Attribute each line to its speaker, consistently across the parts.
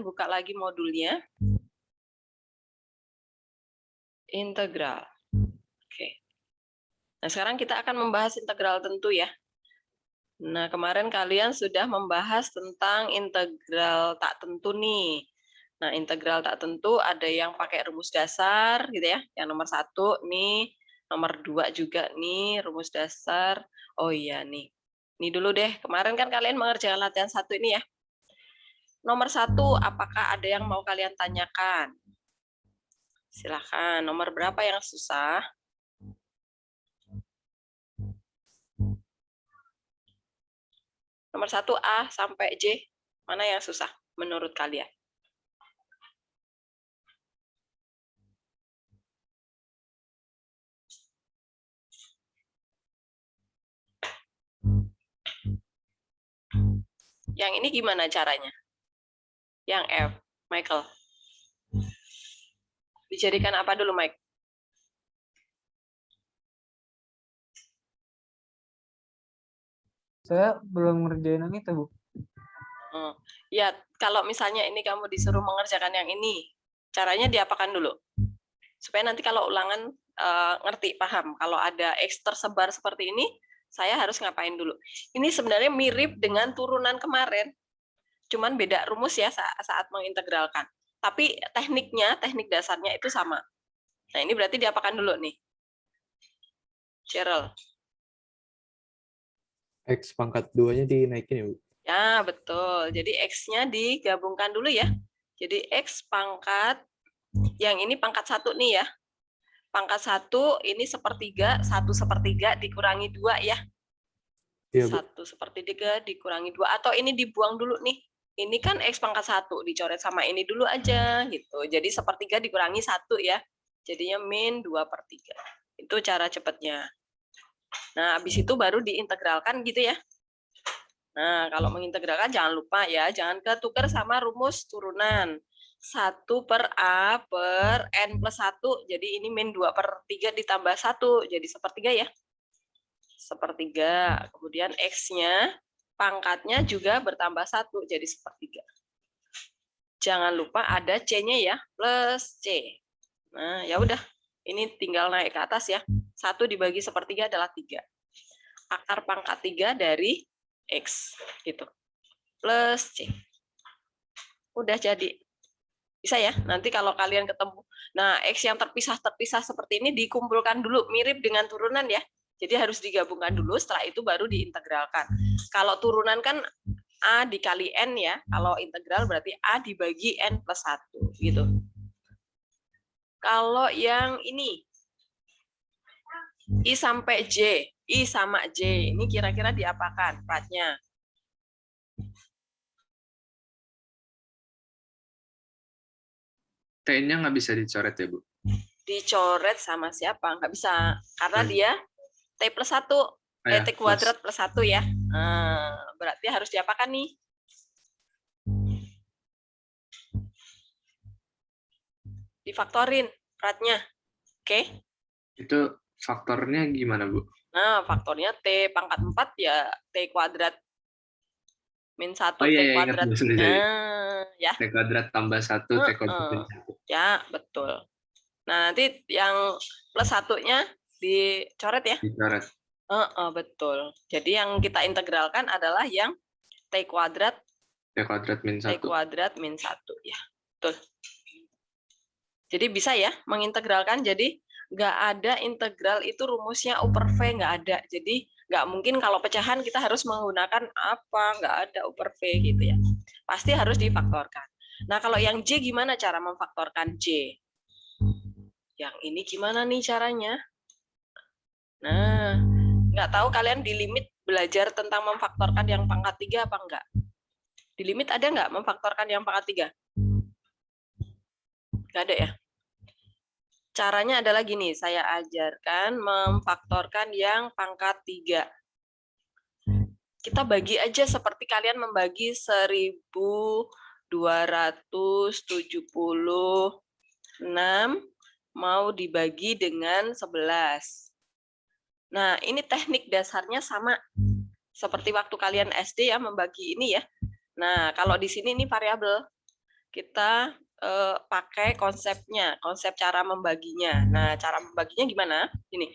Speaker 1: buka lagi modulnya. Integral. Oke. Nah, sekarang kita akan membahas integral tentu ya. Nah, kemarin kalian sudah membahas tentang integral tak tentu nih. Nah, integral tak tentu ada yang pakai rumus dasar gitu ya. Yang nomor 1 nih, nomor 2 juga nih rumus dasar. Oh iya nih. Ini dulu deh. Kemarin kan kalian mengerjakan latihan 1 ini ya. Nomor 1, apakah ada yang mau kalian tanyakan? Silakan. Nomor berapa yang susah? Nomor 1 A sampai J. Mana yang susah menurut kalian? Yang ini gimana caranya? Yang F, Michael. Dijadikan apa dulu, Mike?
Speaker 2: Saya belum ngerjain yang itu, Bu.
Speaker 1: Ya, kalau misalnya ini kamu disuruh mengerjakan yang ini, caranya diapakan dulu? Supaya nanti kalau ulangan ngerti, paham. Kalau ada X tersebar seperti ini, saya harus ngapain dulu? Ini sebenarnya mirip dengan turunan kemarin. Cuman beda rumus ya saat mengintegralkan. Tapi tekniknya, teknik dasarnya itu sama. Nah, ini berarti diapakan dulu nih? Cheryl.
Speaker 3: X pangkat 2-nya dinaikin ya, Bu?
Speaker 1: Ya, betul. Jadi X-nya digabungkan dulu ya. Jadi X pangkat, yang ini pangkat 1 nih ya. Pangkat 1 ini sepertiga, 1/3 dikurangi 2 ya.
Speaker 3: Iya, Bu.
Speaker 1: 1/3 dikurangi 2. Atau ini dibuang dulu nih. Ini kan X pangkat 1, dicoret sama ini dulu aja gitu. Jadi 1/3 dikurangi 1 ya. Jadinya min 2/3. Itu cara cepatnya. Nah, habis itu baru diintegralkan gitu ya. Nah, kalau mengintegralkan jangan lupa ya, jangan ketukar sama rumus turunan. 1 per A per N plus 1, jadi ini min 2/3 ditambah 1, jadi 1/3 ya. 1/3, kemudian X-nya, pangkatnya juga bertambah 1, jadi 1/3. Jangan lupa ada C-nya ya, plus C. Nah, ya udah, ini tinggal naik ke atas ya. 1 dibagi 1/3 adalah 3. Akar pangkat 3 dari X gitu. Plus C. Udah jadi. Bisa ya? Nanti kalau kalian ketemu. Nah, X yang terpisah-terpisah seperti ini dikumpulkan dulu. Mirip dengan turunan ya. Jadi harus digabungkan dulu, setelah itu baru diintegralkan. Kalau turunan kan A dikali N ya. Kalau integral berarti A dibagi N plus 1. Gitu. Kalau yang ini. I sampai J. I sama J. Ini kira-kira diapakan platnya?
Speaker 4: T-nya nggak bisa dicoret ya, Bu?
Speaker 1: Dicoret sama siapa? Nggak bisa. Karena dia T plus 1. T kuadrat plus 1 ya. Nah, berarti harus diapakan nih? Difaktorin platnya. Oke?
Speaker 4: Itu faktornya gimana, Bu?
Speaker 1: Nah, faktornya T pangkat 4 ya T kuadrat min 1
Speaker 4: Oh, iya,
Speaker 1: T kuadrat.
Speaker 4: Ya. T kuadrat tambah 1 T kuadrat min 1.
Speaker 1: Ya, betul. Nah, nanti yang plus 1-nya dicoret ya?
Speaker 4: Dicoret.
Speaker 1: Betul. Jadi yang kita integralkan adalah yang T kuadrat
Speaker 4: min 1.
Speaker 1: T kuadrat min 1 ya. Betul. Jadi bisa ya mengintegralkan. Jadi nggak ada integral itu rumusnya U per V, nggak ada. Jadi nggak mungkin kalau pecahan kita harus menggunakan apa, nggak ada U per V gitu ya. Pasti harus difaktorkan. Nah, kalau yang J gimana cara memfaktorkan J? Yang ini gimana nih caranya? Nah, nggak tahu kalian di limit belajar tentang memfaktorkan yang pangkat 3 apa enggak? Di limit ada nggak memfaktorkan yang pangkat 3? Nggak ada ya? Caranya adalah gini, saya ajarkan memfaktorkan yang pangkat 3. Kita bagi aja seperti kalian membagi 1276 mau dibagi dengan 11. Nah, ini teknik dasarnya sama. Seperti waktu kalian SD ya membagi ini ya. Nah, kalau di sini ini variabel. kita pakai konsepnya, konsep cara membaginya. Nah, cara membaginya gimana? Ini.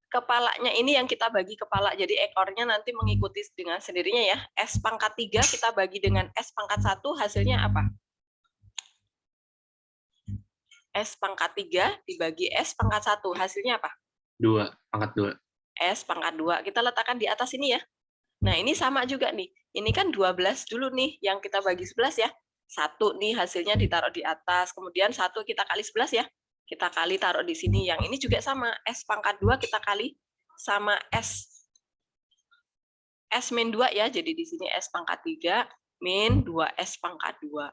Speaker 1: Kepalanya ini yang kita bagi kepala, jadi ekornya nanti mengikuti dengan sendirinya ya. S pangkat 3 kita bagi dengan S pangkat 1, hasilnya apa? S pangkat 3 dibagi S pangkat 1, hasilnya apa?
Speaker 4: 2, pangkat 2.
Speaker 1: S pangkat 2, kita letakkan di atas ini ya. Nah, ini sama juga nih. Ini kan 12 dulu nih, yang kita bagi 11 ya. 1 nih hasilnya ditaruh di atas, kemudian 1 kita kali 11 ya. Kita kali taruh di sini. Yang ini juga sama, S pangkat 2 kita kali sama S min 2 ya. Jadi di sini S pangkat 3 min 2S pangkat 2.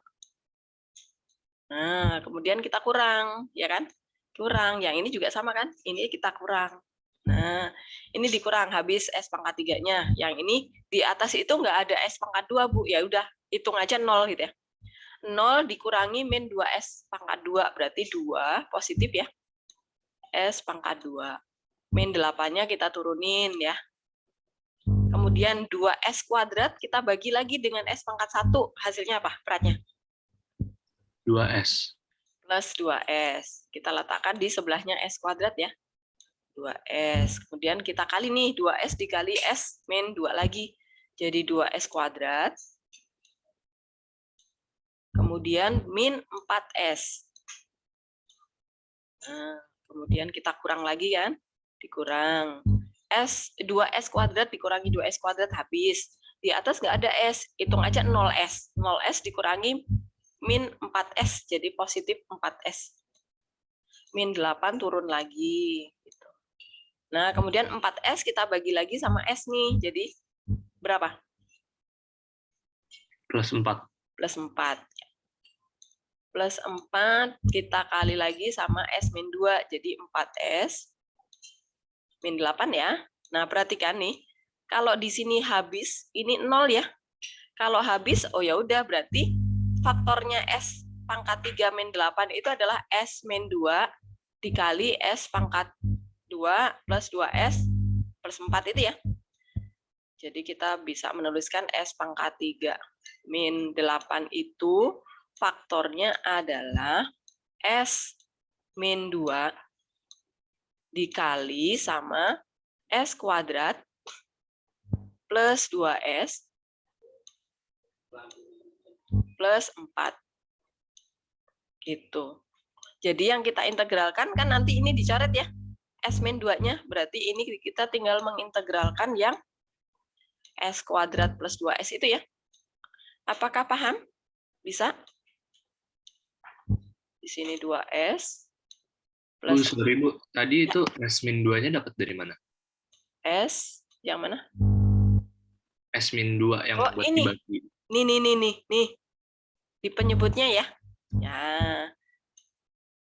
Speaker 1: Nah, kemudian kita kurang, ya kan? Kurang. Yang ini juga sama kan? Ini kita kurang. Nah, ini dikurang habis S pangkat 3-nya. Yang ini di atas itu nggak ada S pangkat 2, Bu. Ya udah, hitung aja 0 gitu ya. 0 dikurangi min 2S pangkat 2, berarti 2 positif ya. S pangkat 2. Min 8-nya kita turunin ya. Kemudian 2S kuadrat kita bagi lagi dengan S pangkat 1. Hasilnya apa beratnya?
Speaker 4: 2S.
Speaker 1: Plus 2S. Kita letakkan di sebelahnya S kuadrat ya. 2S. Kemudian kita kali nih, 2S dikali S min 2 lagi. Jadi 2S kuadrat. Kemudian min 4S. Nah, kemudian kita kurang lagi kan? Dikurang. 2S kuadrat dikurangi 2S kuadrat habis. Di atas nggak ada S. Hitung aja 0S. 0S dikurangi min 4S. Jadi positif 4S. Min 8 turun lagi. Gitu. Nah, kemudian 4S kita bagi lagi sama S nih. Jadi berapa?
Speaker 4: Plus 4.
Speaker 1: Plus 4. Plus 4 kita kali lagi sama S min 2. Jadi 4S min 8 ya. Nah, perhatikan nih. Kalau di sini habis, ini 0 ya. Kalau habis, oh ya udah berarti faktornya S pangkat 3 min 8 itu adalah S min 2 dikali S pangkat 2 plus 2S plus 4 itu ya. Jadi kita bisa menuliskan S pangkat 3 min 8 itu faktornya adalah S min 2 dikali sama S kuadrat plus 2S plus 4. Gitu. Jadi yang kita integralkan kan nanti ini dicoret ya. S min 2-nya, berarti ini kita tinggal mengintegralkan yang S kuadrat plus 2S itu ya. Apakah paham? Bisa? Di sini 2S
Speaker 4: Bu,
Speaker 1: plus
Speaker 4: sorry Bu, tadi itu S min 2-nya dapat dari mana?
Speaker 1: S yang mana?
Speaker 4: S min 2 yang buat
Speaker 1: ini.
Speaker 4: dibagi.
Speaker 1: Nih. Di penyebutnya ya. Ya.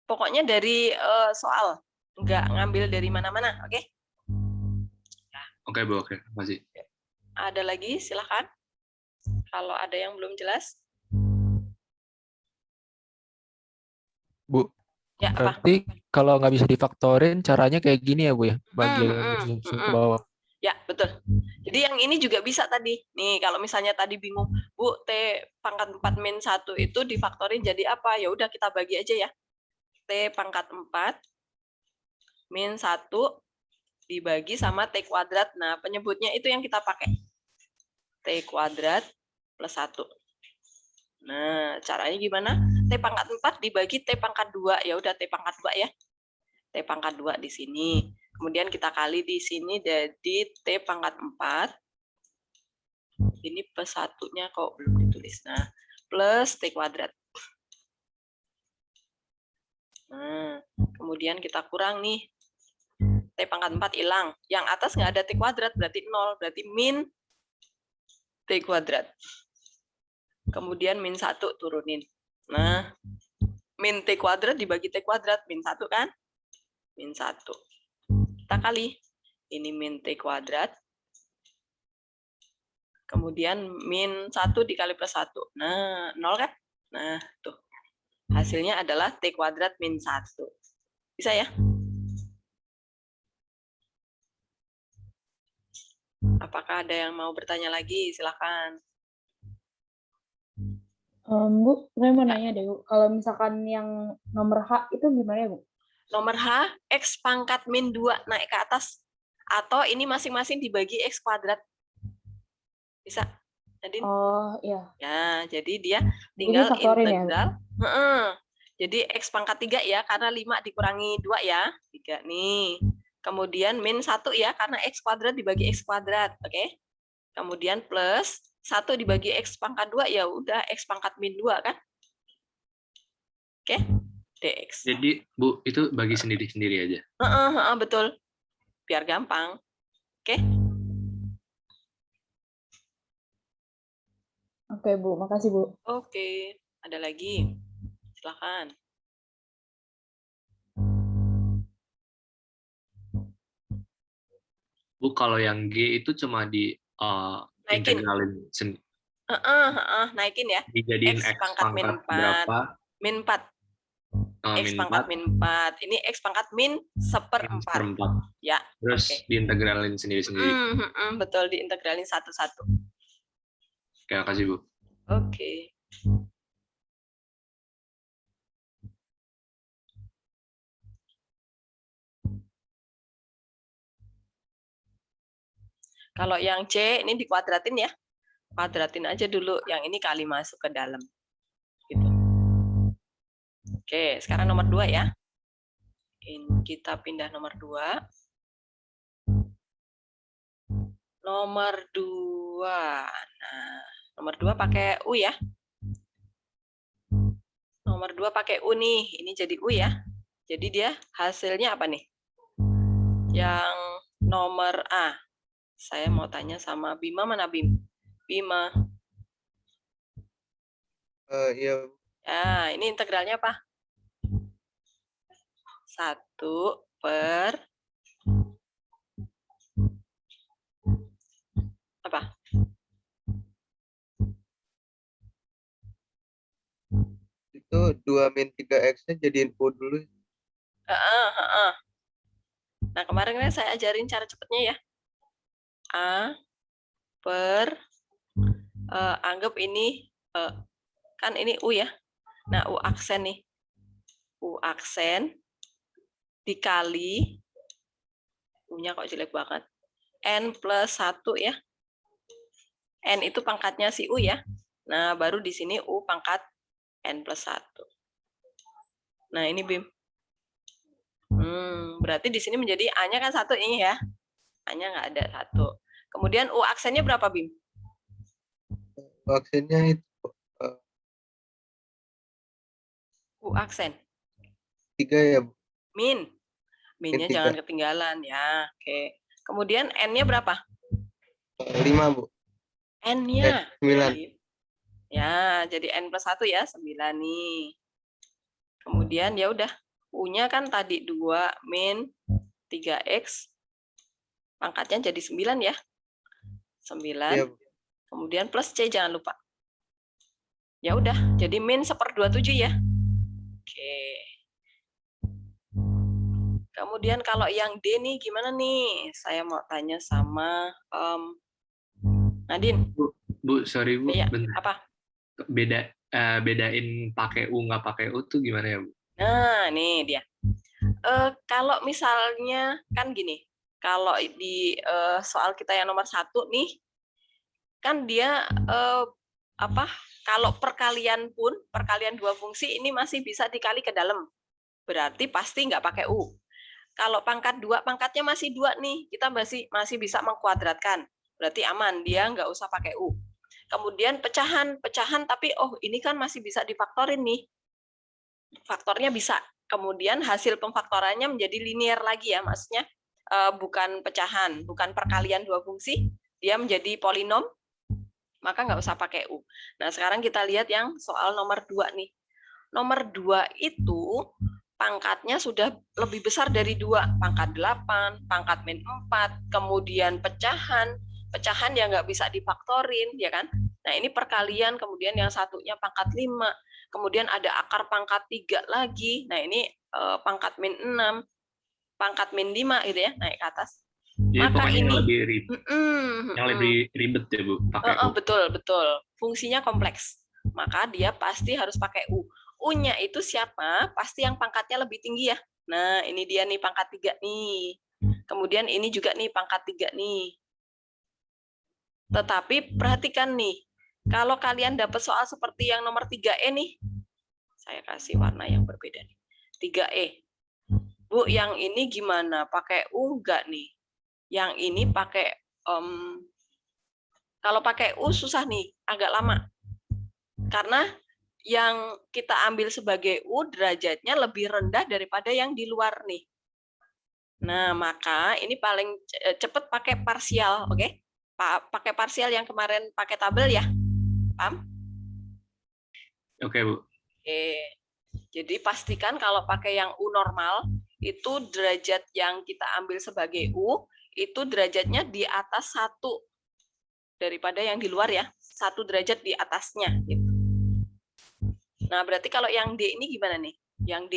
Speaker 1: Pokoknya dari soal. Nggak ngambil dari mana-mana, oke?
Speaker 4: Oke, Bu, oke. Masih.
Speaker 1: Ada lagi, silakan. Kalau ada yang belum jelas.
Speaker 2: Bu,
Speaker 1: Ya, apa?
Speaker 2: berarti kalau nggak bisa difaktorin, caranya kayak gini ya, Bu ya? Bagi langsung ke bawah.
Speaker 1: Ya, betul. Jadi yang ini juga bisa tadi. Nih, kalau misalnya tadi bingung, Bu, T pangkat 4 min 1 itu difaktorin jadi apa? Ya udah kita bagi aja ya. T pangkat 4 min 1 dibagi sama T kuadrat. Nah, penyebutnya itu yang kita pakai. T kuadrat plus 1. Nah, caranya gimana? T pangkat 4 dibagi T pangkat 2. Ya udah T pangkat 2 ya. T pangkat 2 di sini. Kemudian kita kali di sini jadi T pangkat 4. Ini plus 1-nya kok belum ditulis. Nah, plus T kuadrat. Nah, kemudian kita kurang nih. T pangkat 4 hilang. Yang atas nggak ada T kuadrat, berarti 0. Berarti min T kuadrat. Kemudian min 1 turunin. Nah, min T kuadrat dibagi T kuadrat. Min 1 kan? Min 1. Kita kali. Ini min T kuadrat. Kemudian min 1 dikali plus 1. Nah, 0 kan? Nah, tuh. Hasilnya adalah T kuadrat min 1. Bisa ya? Apakah ada yang mau bertanya lagi? Silakan.
Speaker 5: Bu, saya mau nanya deh, Bu. Kalau misalkan yang nomor H itu gimana ya, Bu?
Speaker 1: Nomor H, X pangkat min 2 naik ke atas. Atau ini masing-masing dibagi X kuadrat. Bisa? Nadine?
Speaker 5: Oh, iya.
Speaker 1: Ya, jadi dia
Speaker 5: Jadi
Speaker 1: tinggal
Speaker 5: faktorin ya, Bu?
Speaker 1: integral. Heeh. Jadi X pangkat 3 ya, karena 5 dikurangi 2 ya. 3 nih. Kemudian min 1 ya, karena X kuadrat dibagi X kuadrat. Oke? Kemudian plus 1 dibagi X pangkat 2, ya udah X pangkat min 2 kan? Oke? Dx.
Speaker 4: Jadi Bu itu bagi sendiri-sendiri aja.
Speaker 1: Betul. Biar gampang. Oke?
Speaker 5: Oke, Bu. Makasih, Bu.
Speaker 1: Oke. Ada lagi? Silakan.
Speaker 4: Bu kalau yang G itu cuma di
Speaker 1: Naikin.
Speaker 4: integralin
Speaker 1: Naikin ya.
Speaker 4: dijadiin
Speaker 1: X
Speaker 4: X
Speaker 1: pangkat min 4.
Speaker 4: berapa?
Speaker 1: Min 4. X
Speaker 4: Min
Speaker 1: pangkat
Speaker 4: 4,
Speaker 1: min 4. Ini X pangkat min seperempat. Ya.
Speaker 4: Terus
Speaker 1: Oke.
Speaker 4: diintegralin sendiri-sendiri.
Speaker 1: Betul, diintegralin satu-satu.
Speaker 4: Oke, makasih Bu.
Speaker 1: Oke. Kalau yang C ini dikuadratin ya. Kuadratin aja dulu. Yang ini kali masuk ke dalam. Gitu. Oke, sekarang nomor 2 ya. Ini kita pindah nomor 2. Nomor 2. Nah, nomor 2 pakai U ya. Nomor 2 pakai U nih. Ini jadi U ya. Jadi dia hasilnya apa nih? Yang nomor A. Saya mau tanya sama Bima, mana Bim? Bima.
Speaker 6: Iya.
Speaker 1: Ya, ini integralnya apa? 1 per apa?
Speaker 6: Itu 2 min 3x-nya jadiin U dulu.
Speaker 1: Nah, kemarin kan saya ajarin cara cepatnya ya. A per anggap ini kan ini U ya. Nah, U aksen nih. U aksen dikali U-nya kok jelek banget. N plus 1 ya. N itu pangkatnya si U ya. Nah, baru di sini U pangkat N plus 1. Nah, ini Bim. Berarti di sini menjadi A-nya kan 1 ini ya. A-nya nggak ada 1. Kemudian U aksennya berapa, Bim?
Speaker 6: U aksennya itu
Speaker 1: U aksen.
Speaker 6: 3 ya, Bu.
Speaker 1: Min. Min-nya
Speaker 6: Min 3.
Speaker 1: jangan ketinggalan ya. Oke. Kemudian N-nya berapa?
Speaker 6: 5, Bu.
Speaker 1: N-nya.
Speaker 6: 9.
Speaker 1: Ya, jadi N plus 1 ya, 9 nih. Kemudian ya udah, U-nya kan tadi 2 min 3X. Pangkatnya jadi 9 ya. 9.
Speaker 6: Iya, Bu.
Speaker 1: Kemudian plus C jangan lupa. Ya udah, jadi min 1/27 ya. Oke. Kemudian kalau yang D nih gimana nih? Saya mau tanya sama Nadine.
Speaker 4: Bu, sorry Bu,
Speaker 1: Ya,
Speaker 4: bentar.
Speaker 1: apa?
Speaker 4: Bedain pakai U nggak pakai U tuh gimana ya Bu?
Speaker 1: Nah, nih dia. Kalau misalnya kan gini, kalau di soal kita yang nomor 1 nih, kan dia kalau perkalian pun, perkalian dua fungsi ini masih bisa dikali ke dalam. Berarti pasti nggak pakai U. Kalau pangkat 2, pangkatnya masih 2 nih, kita masih bisa mengkuadratkan. Berarti aman, dia nggak usah pakai U. Kemudian pecahan tapi ini kan masih bisa difaktorin nih. Faktornya bisa. Kemudian hasil pemfaktorannya menjadi linear lagi ya, maksudnya bukan pecahan, bukan perkalian dua fungsi, dia menjadi polinom, maka nggak usah pakai U. Nah, sekarang kita lihat yang soal nomor 2 nih. Nomor 2 itu pangkatnya sudah lebih besar dari 2, pangkat 8, pangkat min 4, kemudian pecahan yang nggak bisa difaktorin, ya kan? Nah, ini perkalian, kemudian yang satunya pangkat 5, kemudian ada akar pangkat 3 lagi. Nah, ini pangkat min 6, pangkat min 5 gitu ya, naik ke atas.
Speaker 4: Jadi
Speaker 1: Maka
Speaker 4: pokoknya
Speaker 1: ini
Speaker 4: yang lebih ribet ya Bu, pakai U.
Speaker 1: betul. Fungsinya kompleks. maka dia pasti harus pakai U. U-nya itu siapa? Pasti yang pangkatnya lebih tinggi ya. Nah, ini dia nih pangkat 3 nih. Kemudian ini juga nih pangkat 3 nih. Tetapi perhatikan nih, kalau kalian dapat soal seperti yang nomor 3E nih, saya kasih warna yang berbeda nih. 3E. Bu, yang ini gimana? Pakai U enggak nih? Yang ini pakai kalau pakai U susah nih, agak lama. Karena yang kita ambil sebagai U derajatnya lebih rendah daripada yang di luar nih. Nah, maka ini paling cepat pakai parsial, oke? Pakai parsial yang kemarin pakai tabel ya. Paham?
Speaker 4: Oke, Bu.
Speaker 1: Oke. Jadi pastikan kalau pakai yang U normal, itu derajat yang kita ambil sebagai U, itu derajatnya di atas 1 daripada yang di luar ya. 1 derajat di atasnya. Gitu. Nah, berarti kalau yang D ini gimana nih? Yang D.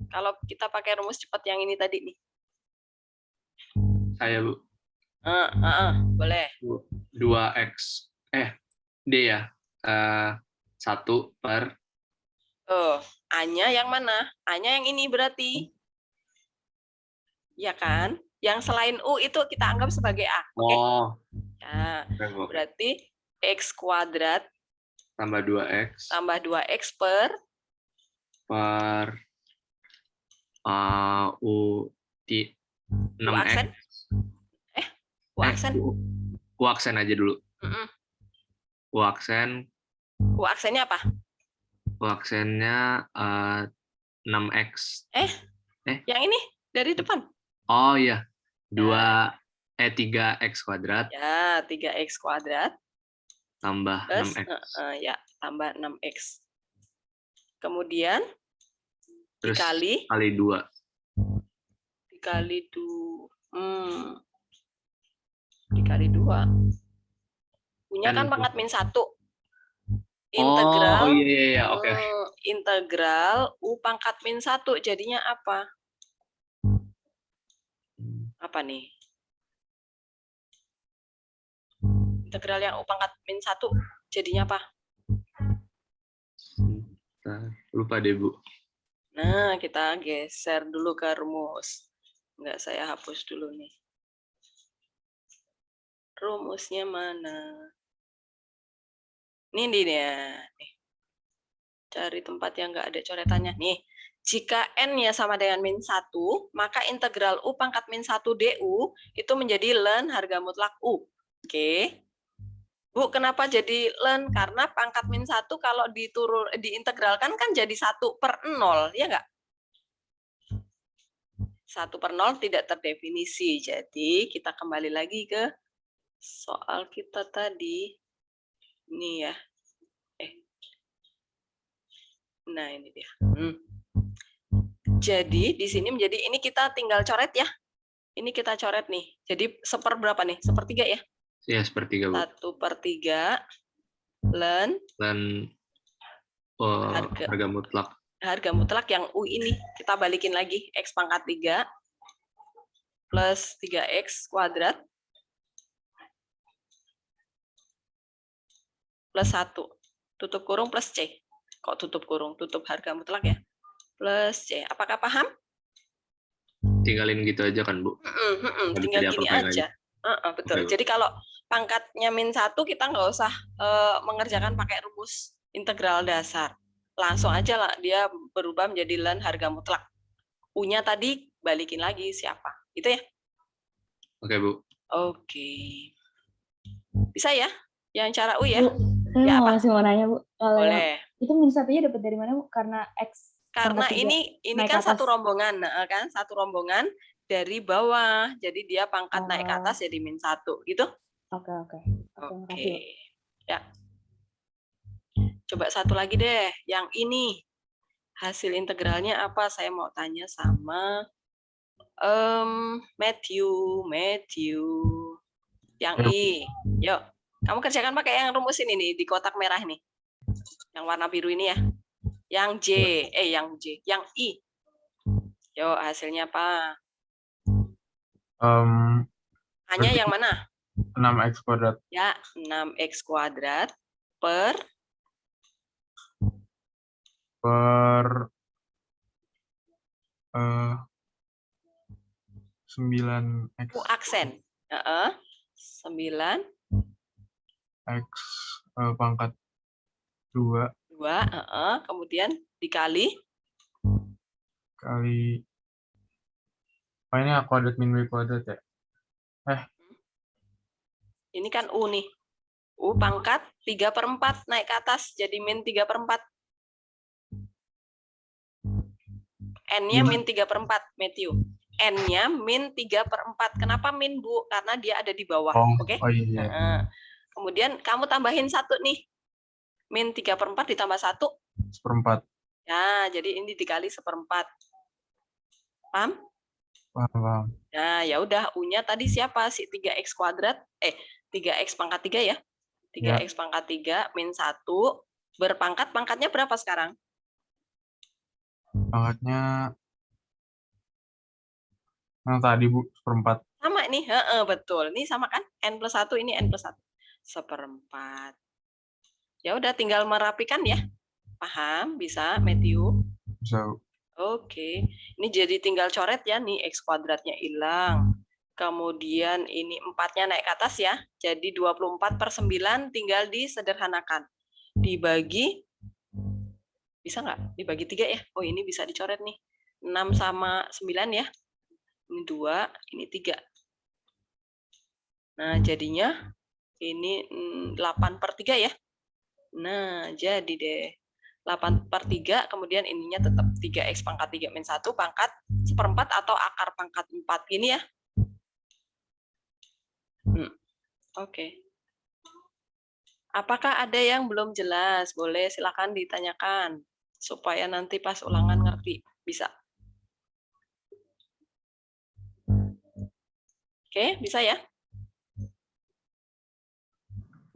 Speaker 1: Kalau kita pakai rumus cepat yang ini tadi nih.
Speaker 4: Saya, Bu.
Speaker 1: Boleh.
Speaker 4: 2X. D ya. 1 per.
Speaker 1: Oh, A-nya yang mana? A-nya yang ini berarti. Ya kan? Yang selain U itu kita anggap sebagai A. Oke?
Speaker 4: Oh.
Speaker 1: Nah,
Speaker 4: Oke, Bu.
Speaker 1: berarti X kuadrat
Speaker 4: Tambah 2X.
Speaker 1: tambah 2X per
Speaker 4: U di 6X.
Speaker 1: aksen? U aksen?
Speaker 4: U aksen aja dulu. U aksen.
Speaker 1: U aksennya apa?
Speaker 4: U aksennya 6X.
Speaker 1: Yang ini dari depan.
Speaker 4: Oh iya. 3X kuadrat
Speaker 1: Ya, 3X kuadrat
Speaker 4: tambah
Speaker 1: plus
Speaker 4: 6X.
Speaker 1: Tambah 6X. Kemudian
Speaker 4: Terus
Speaker 1: kali
Speaker 4: 2.
Speaker 1: dikali 2. Punya kan pangkat -1. Integral.
Speaker 4: Oh iya, oke.
Speaker 1: Integral U pangkat -1 jadinya apa? Apa nih? Integral yang U pangkat -1 jadinya apa?
Speaker 4: Lupa deh, Bu.
Speaker 1: Nah, kita geser dulu ke rumus. Enggak, saya hapus dulu nih. Rumusnya mana? Ini dia. Nih. Cari tempat yang enggak ada coretannya. Nih, jika N-nya sama dengan -1, maka integral U pangkat -1 DU itu menjadi ln harga mutlak U. Oke. Bu, kenapa jadi ln? Karena pangkat -1 kalau diintegralkan kan jadi 1/0, ya enggak? 1/0 tidak terdefinisi. Jadi, kita kembali lagi ke soal kita tadi. Ini ya. Nah, ini dia. Jadi, di sini menjadi, ini kita tinggal coret ya. Ini kita coret nih. Jadi, seperberapa nih? 1/3 ya?
Speaker 4: Iya, 1/3, Bu.
Speaker 1: 1/3 ln
Speaker 4: harga mutlak.
Speaker 1: Harga mutlak yang U ini. Kita balikin lagi. X pangkat 3 plus 3X kuadrat plus 1. Tutup kurung plus C. Kok tutup kurung? Tutup harga mutlak ya. Plus C. Apakah paham?
Speaker 4: Tinggalin gitu aja kan, Bu?
Speaker 1: Tinggal gini aja. Betul. Jadi kalau pangkatnya -1 kita nggak usah mengerjakan pakai rumus integral dasar. Langsung aja lah dia berubah menjadi ln harga mutlak. U-nya tadi balikin lagi siapa? Itu ya?
Speaker 4: Oke, Bu.
Speaker 1: Oke. Bisa ya? Yang cara U ya?
Speaker 5: Bu, saya mau nanya, Bu. Kalau
Speaker 1: boleh.
Speaker 5: Itu -1-nya dapat dari mana, Bu? Karena X.
Speaker 1: Karena ini kan satu rombongan, kan? Satu rombongan dari bawah. Jadi dia pangkat naik ke atas jadi -1, gitu?
Speaker 5: Oke.
Speaker 1: Ya. Coba satu lagi deh, yang ini. Hasil integralnya apa? Saya mau tanya sama Matthew. Yang I. Yuk, kamu kerjakan pakai yang rumus ini nih, di kotak merah nih. Yang warna biru ini ya. Yang yang I. Yuk, hasilnya apa? Hanya yang mana?
Speaker 7: 6x kuadrat
Speaker 1: Ya, 6x kuadrat per
Speaker 7: per 9x
Speaker 1: U aksen. 9
Speaker 7: x pangkat 2
Speaker 1: 2, kemudian dikali
Speaker 7: kali ini A kuadrat min B kuadrat ya?
Speaker 1: ini kan U nih. U pangkat 3/4 naik ke atas jadi min 3/4. N-nya min 3/4, Matthew. N-nya min 3/4. Kenapa min, Bu? Karena dia ada di bawah. Oke?
Speaker 7: Oh iya.
Speaker 1: Kemudian kamu tambahin 1 nih. Min 3/4 ditambah 1.
Speaker 7: 1/4.
Speaker 1: Ya, jadi ini dikali 1/4. Paham?
Speaker 7: Paham.
Speaker 1: Nah, ya udah, U-nya tadi siapa? Si 3x kuadrat. 3x pangkat 3 ya. 3x pangkat 3 min 1 berpangkat. Pangkatnya berapa sekarang?
Speaker 7: Pangkatnya yang tadi, Bu, 1/4.
Speaker 1: Sama nih, betul. Ini sama kan? N+1, ini N+1. 1/4. Ya udah, tinggal merapikan ya. Paham? Bisa, Matthew?
Speaker 7: Bisa.
Speaker 1: Oke. Ini jadi tinggal coret ya, nih X kuadratnya hilang. Kemudian ini 4-nya naik ke atas ya. Jadi 24/9 tinggal disederhanakan. Dibagi, bisa nggak? Dibagi 3 ya? Oh, ini bisa dicoret nih. 6 sama 9 ya. Ini 2, ini 3. Nah, jadinya ini 8/3 ya. Nah, jadi deh. 8/3, kemudian ininya tetap 3x pangkat 3 min 1 pangkat 1/4 atau akar pangkat 4 ini ya. Oke. Apakah ada yang belum jelas? Boleh silakan ditanyakan supaya nanti pas ulangan ngerti. Bisa. Oke, bisa ya?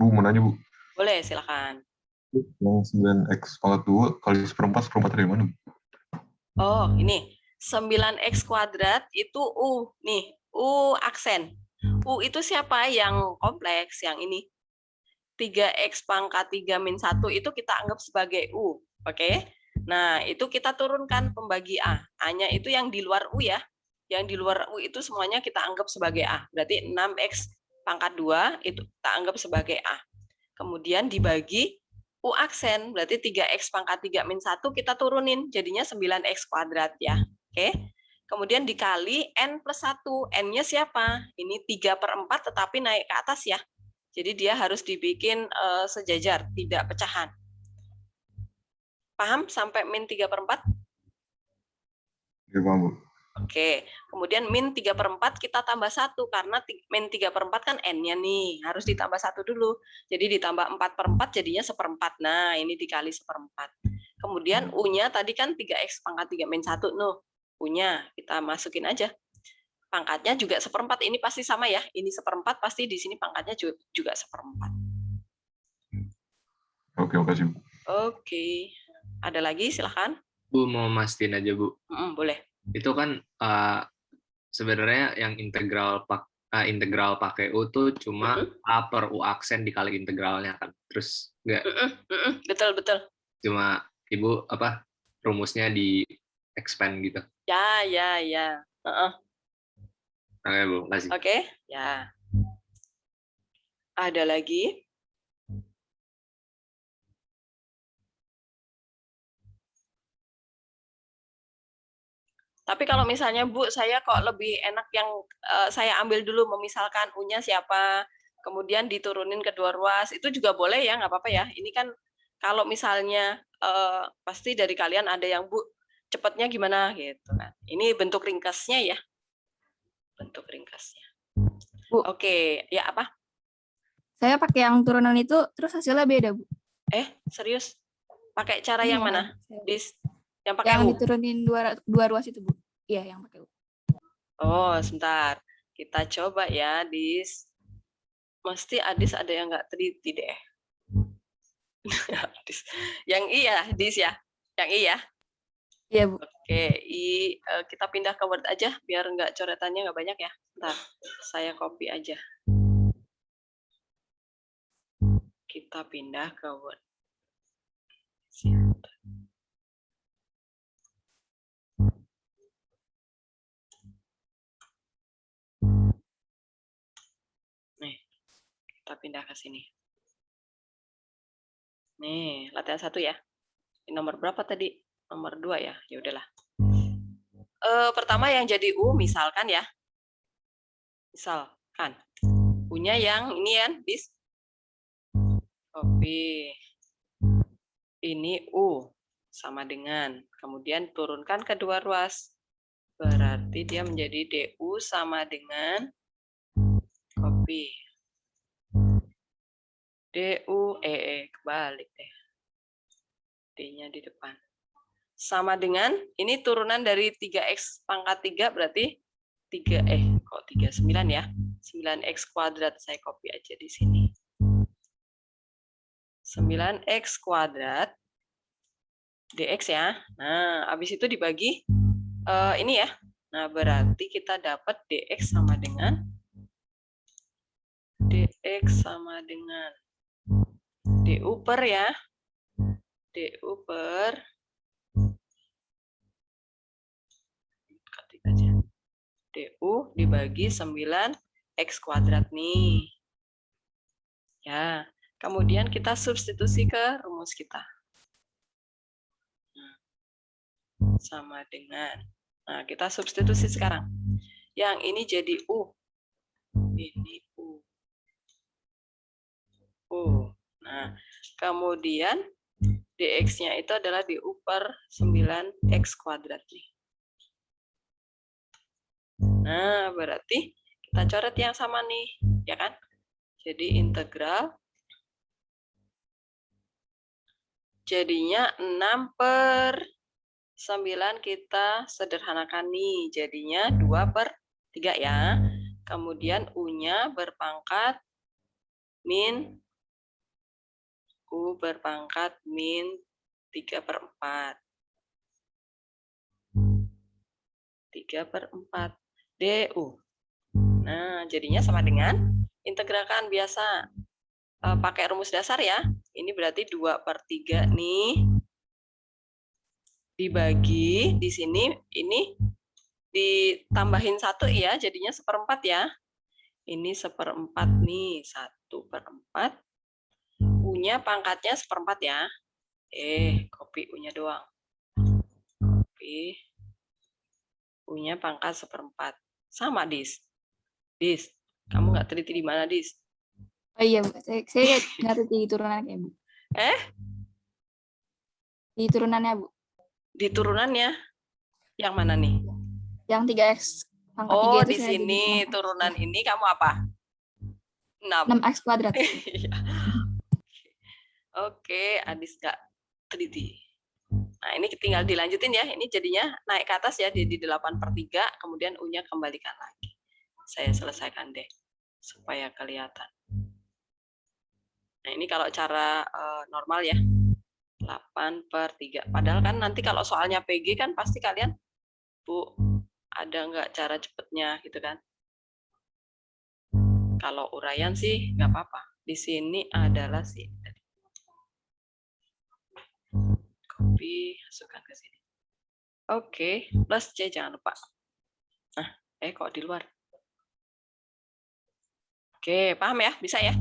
Speaker 8: Bu, mau nanya, Bu.
Speaker 1: Boleh, silakan.
Speaker 8: Yang 9x pangkat 2 kali 1/4 dari mana, Bu?
Speaker 1: Oh, ini 9x kuadrat itu U. Nih, U aksen. U itu siapa? Yang kompleks, yang ini. 3x pangkat 3 min 1 itu kita anggap sebagai U. Oke? Nah, itu kita turunkan pembagi A. A-nya itu yang di luar U ya. Yang di luar U itu semuanya kita anggap sebagai A. Berarti 6x pangkat 2 itu kita anggap sebagai A. Kemudian dibagi U aksen, berarti 3x pangkat 3 min 1 kita turunin, jadinya 9x kuadrat ya. Oke. Kemudian dikali N+1. N-nya siapa? Ini 3/4 tetapi naik ke atas ya. Jadi dia harus dibikin sejajar, tidak pecahan. Paham sampai min 3/4?
Speaker 8: Ya, paham, Bu.
Speaker 1: Oke, kemudian min 3/4 kita tambah 1 karena min 3/4 kan N-nya nih, harus ditambah 1 dulu. Jadi ditambah 4/4 jadinya 1/4. Nah, ini dikali 1/4. Kemudian U-nya tadi kan 3x pangkat 3 min 1 nuh. U-nya kita masukin aja. Pangkatnya juga 1/4, ini pasti sama ya. Ini 1/4 pasti di sini pangkatnya juga 1/4.
Speaker 8: Oke, makasih, Bu.
Speaker 1: Oke. Ada lagi silahkan.
Speaker 4: Bu, mau mastiin aja, Bu.
Speaker 1: Boleh.
Speaker 4: Itu kan sebenarnya yang integral pakai U tuh cuma A per U aksen dikali integralnya kan. Terus enggak
Speaker 1: Betul.
Speaker 4: cuma Ibu rumusnya di expand gitu.
Speaker 1: Ya.
Speaker 4: Oke, Bu, makasih.
Speaker 1: Oke, ya. Ada lagi? Tapi kalau misalnya Bu, saya kok lebih enak yang saya ambil dulu, memisalkan U-nya siapa, kemudian diturunin kedua ruas, itu juga boleh ya, nggak apa-apa ya. Ini kan kalau misalnya pasti dari kalian ada yang Bu, cepatnya gimana gitu kan. Ini bentuk ringkasnya ya. Bentuk ringkasnya.
Speaker 9: Bu.
Speaker 1: Oke, ya apa?
Speaker 9: Saya pakai yang turunan itu, terus hasilnya beda, Bu.
Speaker 1: Serius? Pakai cara
Speaker 9: Ini
Speaker 1: yang mana? Yang pakai
Speaker 9: yang
Speaker 1: U?
Speaker 9: diturunin dua ruas itu, Bu. Iya, yang pakai U. Oh,
Speaker 1: Sebentar. Kita coba ya, Dis. Mesti Adis ada yang nggak teliti deh. Yang I ya, Dis ya? Yang I ya?
Speaker 9: Iya, Bu.
Speaker 1: Oke, kita pindah ke Word aja, biar nggak coretannya nggak banyak ya. Bentar, saya copy aja. Kita pindah ke Word. Nih, kita pindah ke sini. Nih, latihan 1 ya. Ini nomor berapa tadi? Nomor 2 ya. Ya udahlah. Pertama yang jadi U misalkan ya. Misalkan. U-nya yang ini kan, bis. Copy. Ini U sama dengan. Kemudian turunkan kedua ruas. Berarti dia menjadi DU sama dengan copy. DU kebalik deh. D-nya di depan. Sama dengan ini turunan dari 3x pangkat 3 berarti 39 ya. 9x kuadrat saya copy aja di sini. 9x kuadrat dx ya. Nah, habis itu dibagi ini ya. Nah, berarti kita dapat dx sama dengan du per ya. Du per du dibagi 9x kuadrat nih. Ya, kemudian kita substitusi ke rumus kita. Sama dengan. Nah, kita substitusi sekarang. Yang ini jadi U. Ini U. Nah, kemudian dx-nya itu adalah du per 9x kuadrat nih. Nah, berarti kita coret yang sama nih, ya kan? Jadi integral jadinya 6 per 9 kita sederhanakan nih. Jadinya 2 per 3 ya. Kemudian U-nya berpangkat min U berpangkat min 3 per 4. 3 per 4 DU. Nah, jadinya sama dengan integralkan biasa. Pakai rumus dasar ya. Ini berarti 2 per 3 nih. Dibagi di sini, ini ditambahin 1 ya, jadinya 1/4 ya. Ini 1/4 nih, 1 per 4. U-nya pangkatnya 1/4 ya. Copy U-nya doang. Copy. U-nya pangkat 1/4. Sama, Dis. Dis, kamu nggak teliti di mana, Dis?
Speaker 9: Oh iya, Bu. Saya nggak tahu di turunannya, Bu. Di turunannya, Bu.
Speaker 1: Di turunannya? Yang mana nih?
Speaker 9: Yang 3x pangkat 3
Speaker 1: Oh,
Speaker 9: itu
Speaker 1: di
Speaker 9: saya
Speaker 1: sini
Speaker 9: jadi 6x.
Speaker 1: turunan ini kamu apa? 6.
Speaker 9: 6x kuadrat.
Speaker 1: Oke, Adis nggak teliti. Nah, ini tinggal dilanjutin ya. Ini jadinya naik ke atas ya, jadi 8 per 3, kemudian U-nya kembalikan lagi. Saya selesaikan deh, supaya kelihatan. Nah, ini kalau cara normal ya. 8 per 3. Padahal kan nanti kalau soalnya PG kan pasti kalian, Bu, ada nggak cara cepetnya gitu kan. Kalau uraian sih nggak apa-apa. Di sini adalah sini. Copy, masukkan ke sini. Oke, plus C jangan lupa. Nah, kok di luar? Oke, paham ya? Bisa ya?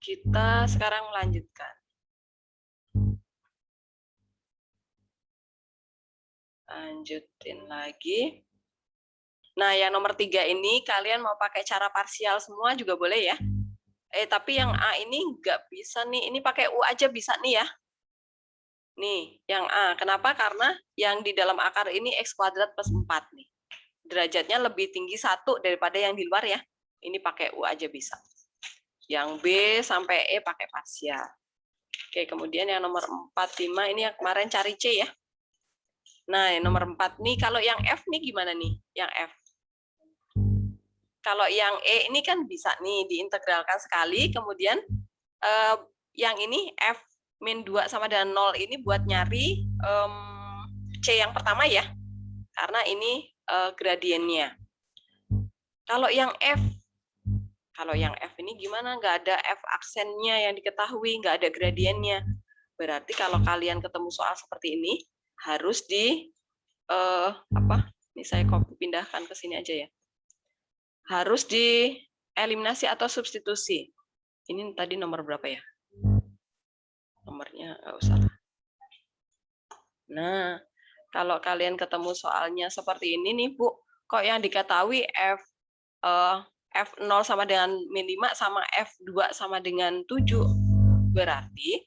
Speaker 1: Kita sekarang melanjutkan. Lanjutin lagi. Nah, yang nomor 3 ini kalian mau pakai cara parsial semua juga boleh ya. Tapi yang A ini nggak bisa nih. Ini pakai U aja bisa nih ya. Nih, yang A. Kenapa? Karena yang di dalam akar ini X kuadrat plus 4 nih. Derajatnya lebih tinggi 1 daripada yang di luar ya. Ini pakai U aja bisa. Yang B sampai E pakai parsial. Oke, kemudian yang nomor 4, 5 ini yang kemarin cari C ya. Nah, yang nomor 4 nih, kalau yang F nih gimana nih? Yang F. Kalau yang E ini kan bisa nih diintegralkan sekali, kemudian yang ini F min 2 sama dengan 0 ini buat nyari C yang pertama ya, karena ini gradiennya. Kalau yang F Kalau yang F ini gimana? Nggak ada F aksennya yang diketahui, nggak ada gradiennya. Berarti kalau kalian ketemu soal seperti ini, harus ini saya pindahkan ke sini aja ya. Harus dieliminasi atau substitusi. Ini tadi nomor berapa ya? Nomornya nggak usah. Nah, kalau kalian ketemu soalnya seperti ini nih, Bu, kok yang diketahui F0 sama dengan min 5 sama F2 sama dengan 7. Berarti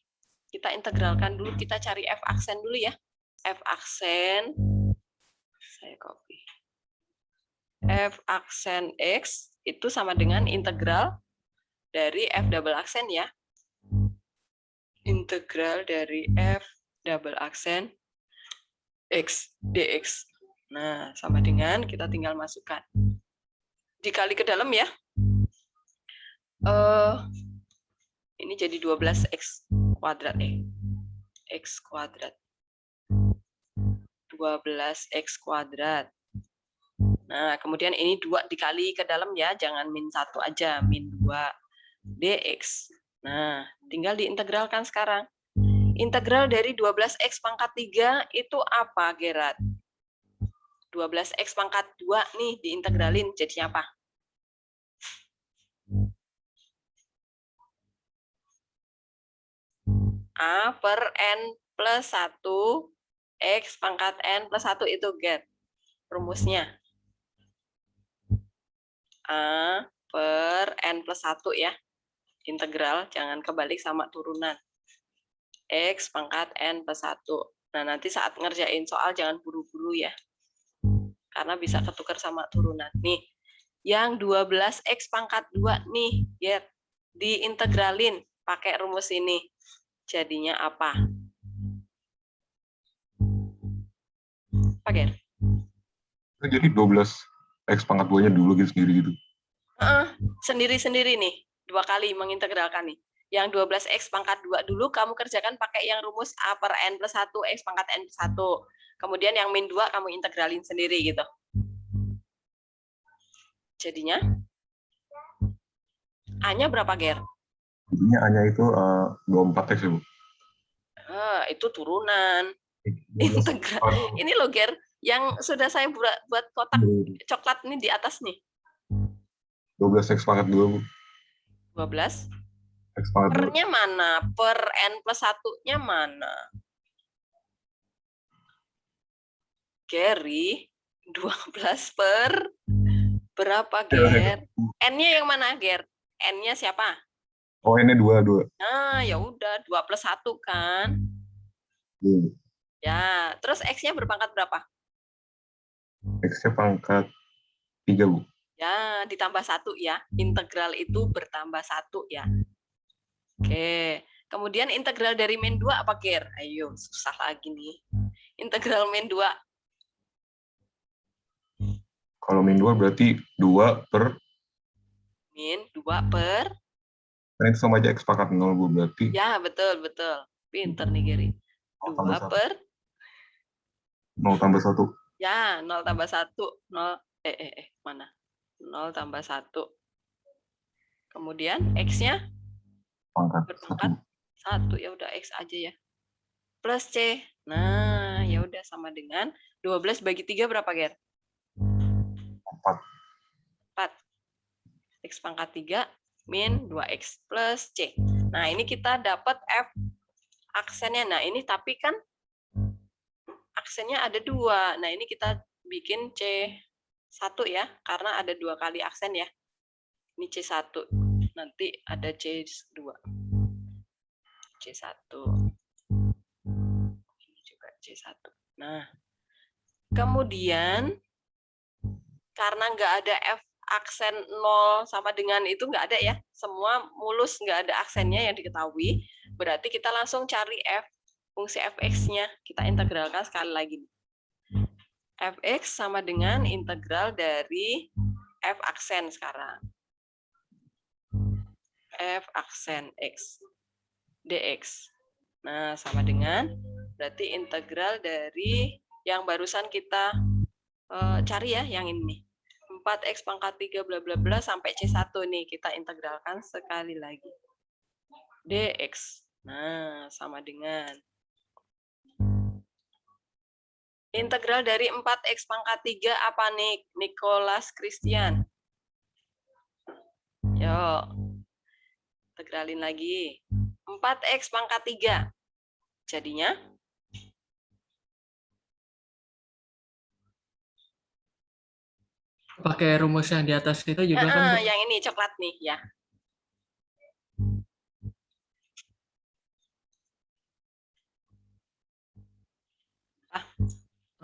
Speaker 1: kita integralkan dulu, kita cari F aksen dulu ya. F aksen, saya copy. F aksen X itu sama dengan integral dari F double aksen ya. Integral dari F double aksen X dx. Nah, sama dengan kita tinggal masukkan. Dikali ke dalam ya. Ini jadi 12x kuadrat x kuadrat. 12x kuadrat. Nah, kemudian ini 2 dikali ke dalam ya, jangan min 1 aja, min 2 dx. Nah, tinggal diintegralkan sekarang. Integral dari 12x pangkat 3 itu apa, Gerard? 12x pangkat 2 nih diintegralin jadinya apa? A per n plus 1 x pangkat n plus 1 itu Ger. Rumusnya. A per n plus 1 ya. Integral, jangan kebalik sama turunan. X pangkat n plus 1. Nah, nanti saat ngerjain soal jangan buru-buru ya. Karena bisa ketukar sama turunan. Nih, yang 12x pangkat 2 nih, ya, diintegralin pakai rumus ini. Jadinya apa? Apa, Ger?
Speaker 8: Jadi 12x pangkat 2-nya dulu gitu sendiri gitu.
Speaker 1: Sendiri-sendiri nih, 2 kali mengintegralkan nih. Yang 12x pangkat 2 dulu kamu kerjakan pakai yang rumus A per n plus 1 x pangkat n plus 1. Kemudian yang min 2 kamu integralin sendiri gitu. Jadinya A-nya berapa, Ger?
Speaker 8: Jadinya A-nya itu 24x ya, Bu.
Speaker 1: Itu turunan. Integral. Ini loh, Ger, yang sudah saya buat kotak coklat ini di atas nih.
Speaker 8: 12x pangkat 2, Bu.
Speaker 1: 12.
Speaker 8: X pangkat 2.
Speaker 1: Per-nya mana? Per n plus 1-nya mana? Gary, 12 per berapa, Ger? N-nya yang mana, Ger? N-nya siapa?
Speaker 8: Oh, N-nya 2.
Speaker 1: Nah, ya udah 2 plus 1 kan. Ya, terus X-nya berpangkat berapa?
Speaker 8: X-nya pangkat 3, Bu.
Speaker 1: Ya, ditambah 1 ya. Integral itu bertambah 1 ya. Oke. Kemudian integral dari min 2 apa, Ger? Ayo, susah lagi nih. Integral min 2.
Speaker 8: Kalau min 2 berarti 2 per...
Speaker 1: Min 2 per...
Speaker 8: Kan itu sama aja X pangkat 0, Bu. Berarti...
Speaker 1: Ya, betul. Pinter nih, Geri. 2 per...
Speaker 8: 0 tambah 1.
Speaker 1: Ya, 0 tambah 1. 0... mana? 0 tambah 1. Kemudian X-nya? Berpangkat 1. Ya udah, X aja ya. Plus C. Nah, ya udah sama dengan 12 bagi 3 berapa, Ger? 4. X pangkat 3 min 2X plus C. Nah, ini kita dapat F aksennya. Nah, ini tapi kan aksennya ada 2. Nah, ini kita bikin C1 ya, karena ada 2 kali aksen ya. Ini C1. Nanti ada C2. C1. Ini juga C1. Nah, kemudian karena nggak ada F aksen 0 sama dengan itu nggak ada ya. Semua mulus, nggak ada aksennya yang diketahui. Berarti kita langsung cari F, fungsi fx-nya. Kita integralkan sekali lagi. Fx sama dengan integral dari F aksen sekarang. F aksen X dx. Nah, sama dengan berarti integral dari yang barusan kita cari ya, yang ini. 4x pangkat 3 bla bla bla sampai C1 nih, kita integralkan sekali lagi. Dx. Nah, sama dengan integral dari 4x pangkat 3 apa nih, Nicholas Christian? Yuk, integralin lagi. 4x pangkat 3. Jadinya?
Speaker 10: Pakai rumus yang di atas itu juga kan, Bu?
Speaker 1: Yang ini, coklat nih, ya.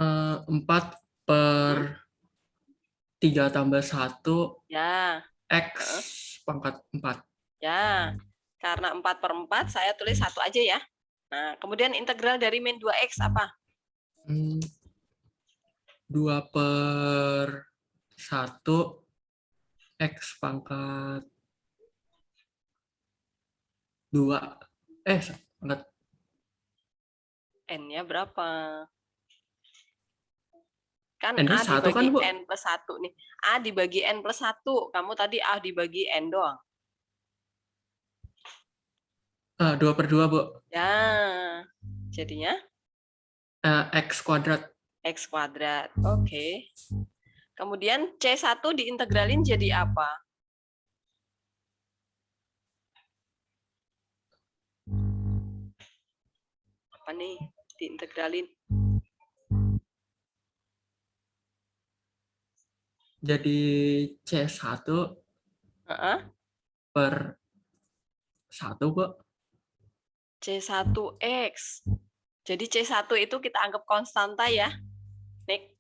Speaker 10: Eh, 4 per 3 tambah 1
Speaker 1: Ya,
Speaker 10: X pangkat 4.
Speaker 1: ya. Karena 4 per 4, saya tulis 1 aja ya. Nah, kemudian integral dari min 2x apa?
Speaker 10: 2 per 1 X pangkat 2. Pangkat
Speaker 1: N-nya berapa? Kan
Speaker 10: N-nya
Speaker 1: A
Speaker 10: 1 kan,
Speaker 1: dibagi
Speaker 10: Bu?
Speaker 1: N plus 1 nih. A dibagi N plus 1. Kamu tadi A dibagi N doang.
Speaker 10: 2 per 2, Bu.
Speaker 1: Ya, jadinya
Speaker 10: X kuadrat.
Speaker 1: X kuadrat. Oke. Kemudian C1 diintegralin jadi apa? Apa nih diintegralin?
Speaker 10: Jadi C1 per 1, Bu.
Speaker 1: C1X. Jadi C1 itu kita anggap konstanta ya, Nick?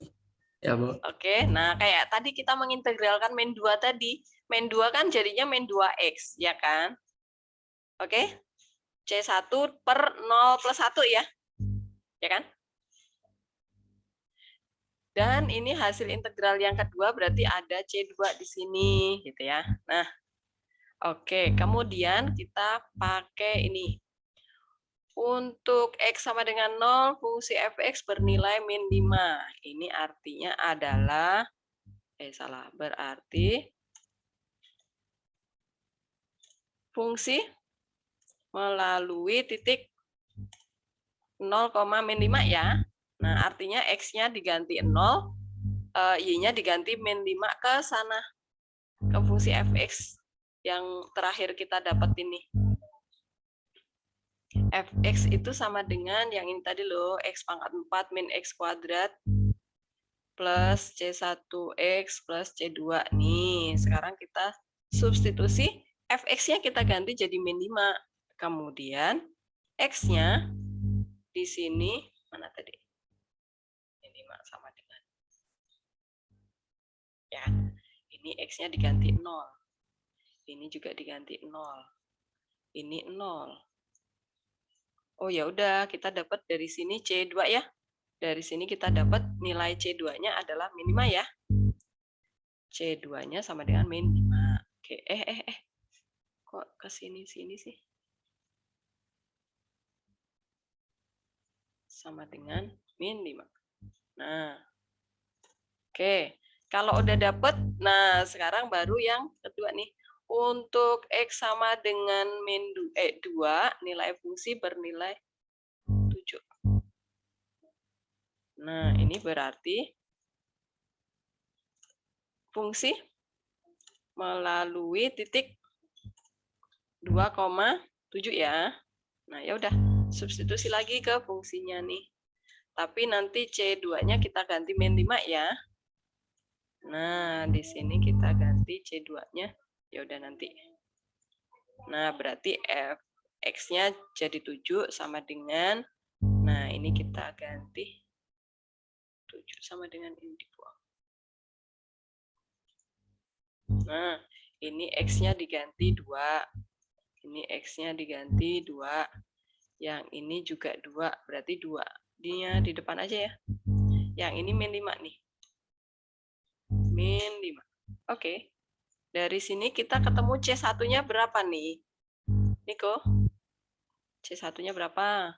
Speaker 10: Ya, Bu.
Speaker 1: Oke, nah kayak tadi kita mengintegralkan min 2 tadi. Min 2 kan jadinya min 2X, ya kan? Oke? C1 per 0 plus 1 ya. Ya kan? Dan ini hasil integral yang kedua berarti ada C2 di sini gitu ya. Nah, oke, kemudian kita pakai ini. Untuk X sama dengan 0, fungsi fx bernilai min 5. Ini artinya adalah berarti fungsi melalui titik 0, min 5 ya. Nah, artinya X-nya diganti 0, Y-nya diganti min 5 ke sana. Ke fungsi fx yang terakhir kita dapat ini. Fx itu sama dengan yang ini tadi loh, X pangkat 4 min X kuadrat plus C1X plus C2. Nih, sekarang kita substitusi, Fx-nya kita ganti jadi min 5. Kemudian X-nya di sini, mana tadi? Min 5 sama dengan. Ya, ini X-nya diganti 0. Ini juga diganti 0. Ini 0. Oh ya udah, kita dapat dari sini C2 ya. Dari sini kita dapat nilai C2-nya adalah min 5 ya. C2-nya sama dengan min 5. Oke, kok ke sini-sini sih? Sama dengan min 5. Nah, oke. Kalau udah dapet, nah sekarang baru yang kedua nih. Untuk X sama dengan min 2, nilai fungsi bernilai 7. Nah, ini berarti fungsi melalui titik 2,7 ya. Nah, ya udah, substitusi lagi ke fungsinya nih. Tapi nanti C2-nya kita ganti min 5 ya. Nah, di sini kita ganti C2-nya. Ya udah nanti. Nah, berarti X-nya jadi 7 sama dengan, nah ini kita ganti 7 sama dengan ini dibuang. Nah, ini X-nya diganti 2. Ini X-nya diganti 2. Yang ini juga 2, berarti 2. Dia di depan aja ya. Yang ini min 5 nih. Min 5. Oke. Dari sini kita ketemu C1-nya berapa nih? Niko? C1-nya berapa?